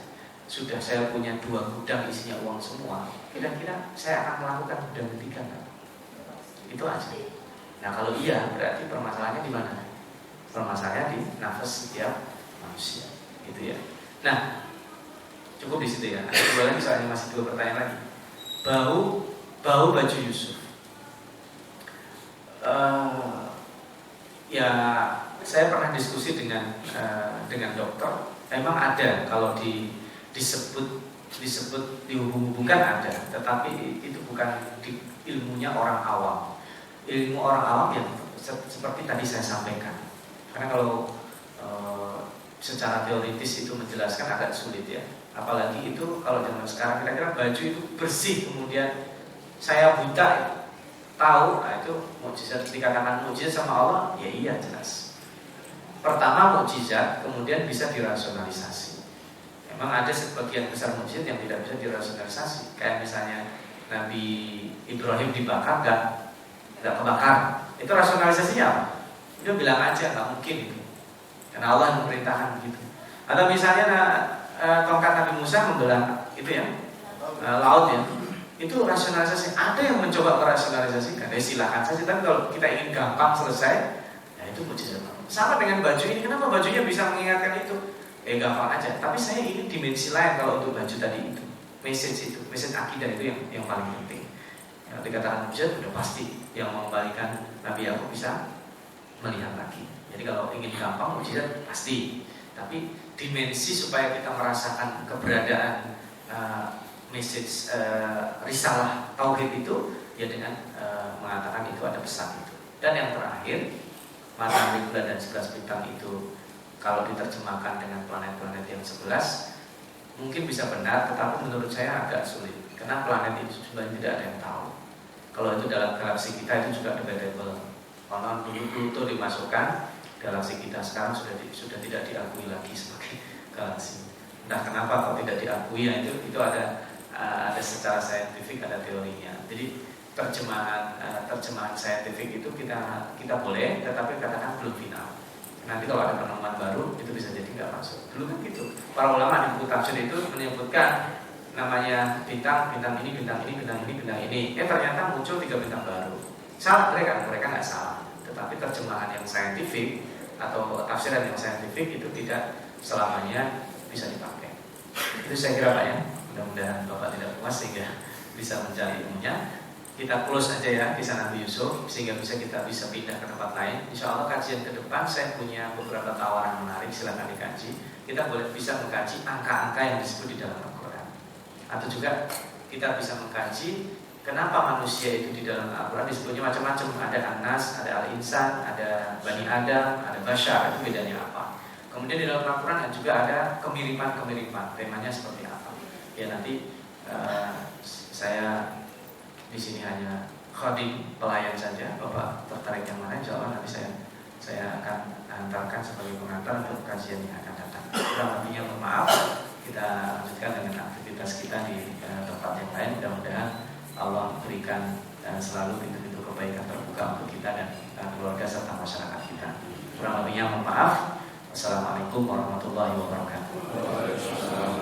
sudah saya punya 2 gudang isinya uang semua, kira-kira saya akan melakukan gudang ketiga nggak? Itu aja. Nah kalau iya, berarti permasalahannya di mana? Permasalahannya di nafas setiap manusia, gitu ya. Nah, cukup di situ ya. Ada 2 lagi soalnya, masih 2 pertanyaan lagi. Bau baju Yusuf. Ya, saya pernah diskusi dengan dokter. Memang ada kalau disebut dihubung-hubungkan ada, tetapi itu bukan ilmunya orang awam. Ilmu orang awam yang seperti tadi saya sampaikan. Karena kalau secara teoritis itu menjelaskan agak sulit ya. Apalagi itu kalau zaman sekarang kira-kira baju itu bersih kemudian saya buta tahu, nah itu mukjizat. Dikatakan mukjizat sama Allah, ya iya jelas. Pertama mukjizat, kemudian bisa dirasionalisasi. Memang ada sebagian besar mukjizat yang tidak bisa dirasionalisasi. Kayak misalnya Nabi Ibrahim dibakar nggak kebakar. Itu rasionalisasinya apa? Dia bilang aja nggak mungkin itu. Karena Allah yang memerintahkan begitu. Atau misalnya tongkat Nabi Musa membelah itu ya laut ya. Itu rasionalisasi. Ada yang mencoba merasionalisasikan. Ya silakan saja. Tapi kalau kita ingin gampang selesai, ya itu mukjizat. Sama dengan baju ini. Kenapa bajunya bisa mengingatkan itu? Gampang aja. Tapi saya ingin dimensi lain kalau untuk baju tadi itu. Message akidah itu yang paling penting. Yang dikatakan mukjizat sudah pasti. Yang mengembalikan Nabi Yakub bisa melihat lagi. Jadi kalau ingin gampang mukjizat pasti. Tapi dimensi supaya kita merasakan keberadaan message risalah tauhid itu ya dengan mengatakan itu ada pesan itu. Dan yang terakhir, matahari, bulan dan 11 bintang itu kalau diterjemahkan dengan planet-planet yang 11 mungkin bisa benar, tetapi menurut saya agak sulit karena planet itu sebenarnya tidak ada yang tahu. Kalau itu dalam galaksi kita itu juga debatable. Kalau dulu Pluto dimasukkan, galaksi kita sekarang sudah tidak diakui lagi sebagai galaksi. Entah kenapa kalau tidak diakui, ya itu ada secara saintifik, ada teorinya. Jadi terjemahan saintifik itu kita boleh, tetapi katakan belum final. Nanti kalau ada penemuan baru itu bisa jadi nggak masuk. Dulu kan gitu. Para ulama di buku tafsir itu menyebutkan namanya bintang ini. Ternyata muncul 3 bintang baru. Salah mereka nggak salah. Tetapi terjemahan yang saintifik atau tafsiran yang saintifik itu tidak selamanya bisa dipakai. Itu saya kira Pak ya. Mudah-mudahan Bapak tidak puas sehingga bisa mencari ilmunya. Kita close aja ya kisah Nabi Yusuf sehingga kita bisa pindah ke tempat lain. Insya Allah kajian ke depan saya punya beberapa tawaran menarik, silakan dikaji. Kita bisa mengkaji angka-angka yang disebut di dalam Al-Quran. Atau juga kita bisa mengkaji kenapa manusia itu di dalam Al-Quran disebutnya macam-macam. Ada An-Nas, ada Al-Insan, ada Bani Adam, ada Bashar. Itu bedanya apa? Kemudian di dalam Al-Quran juga ada kemiripan-kemiripan. Temanya seperti apa? Ya nanti saya di sini hanya khadim pelayan saja. Bapak tertarik yang mana? Insya Allah nanti saya akan antarkan sebagai pengantar untuk kajian yang akan datang. Kurang lebihnya mohon maaf. Kita lanjutkan dengan aktivitas kita di tempat yang lain. Mudah-mudahan Allah berikan selalu pintu-pintu kebaikan terbuka untuk kita dan keluarga serta masyarakat kita. Kurang lebihnya mohon maaf. Wassalamualaikum warahmatullahi wabarakatuh.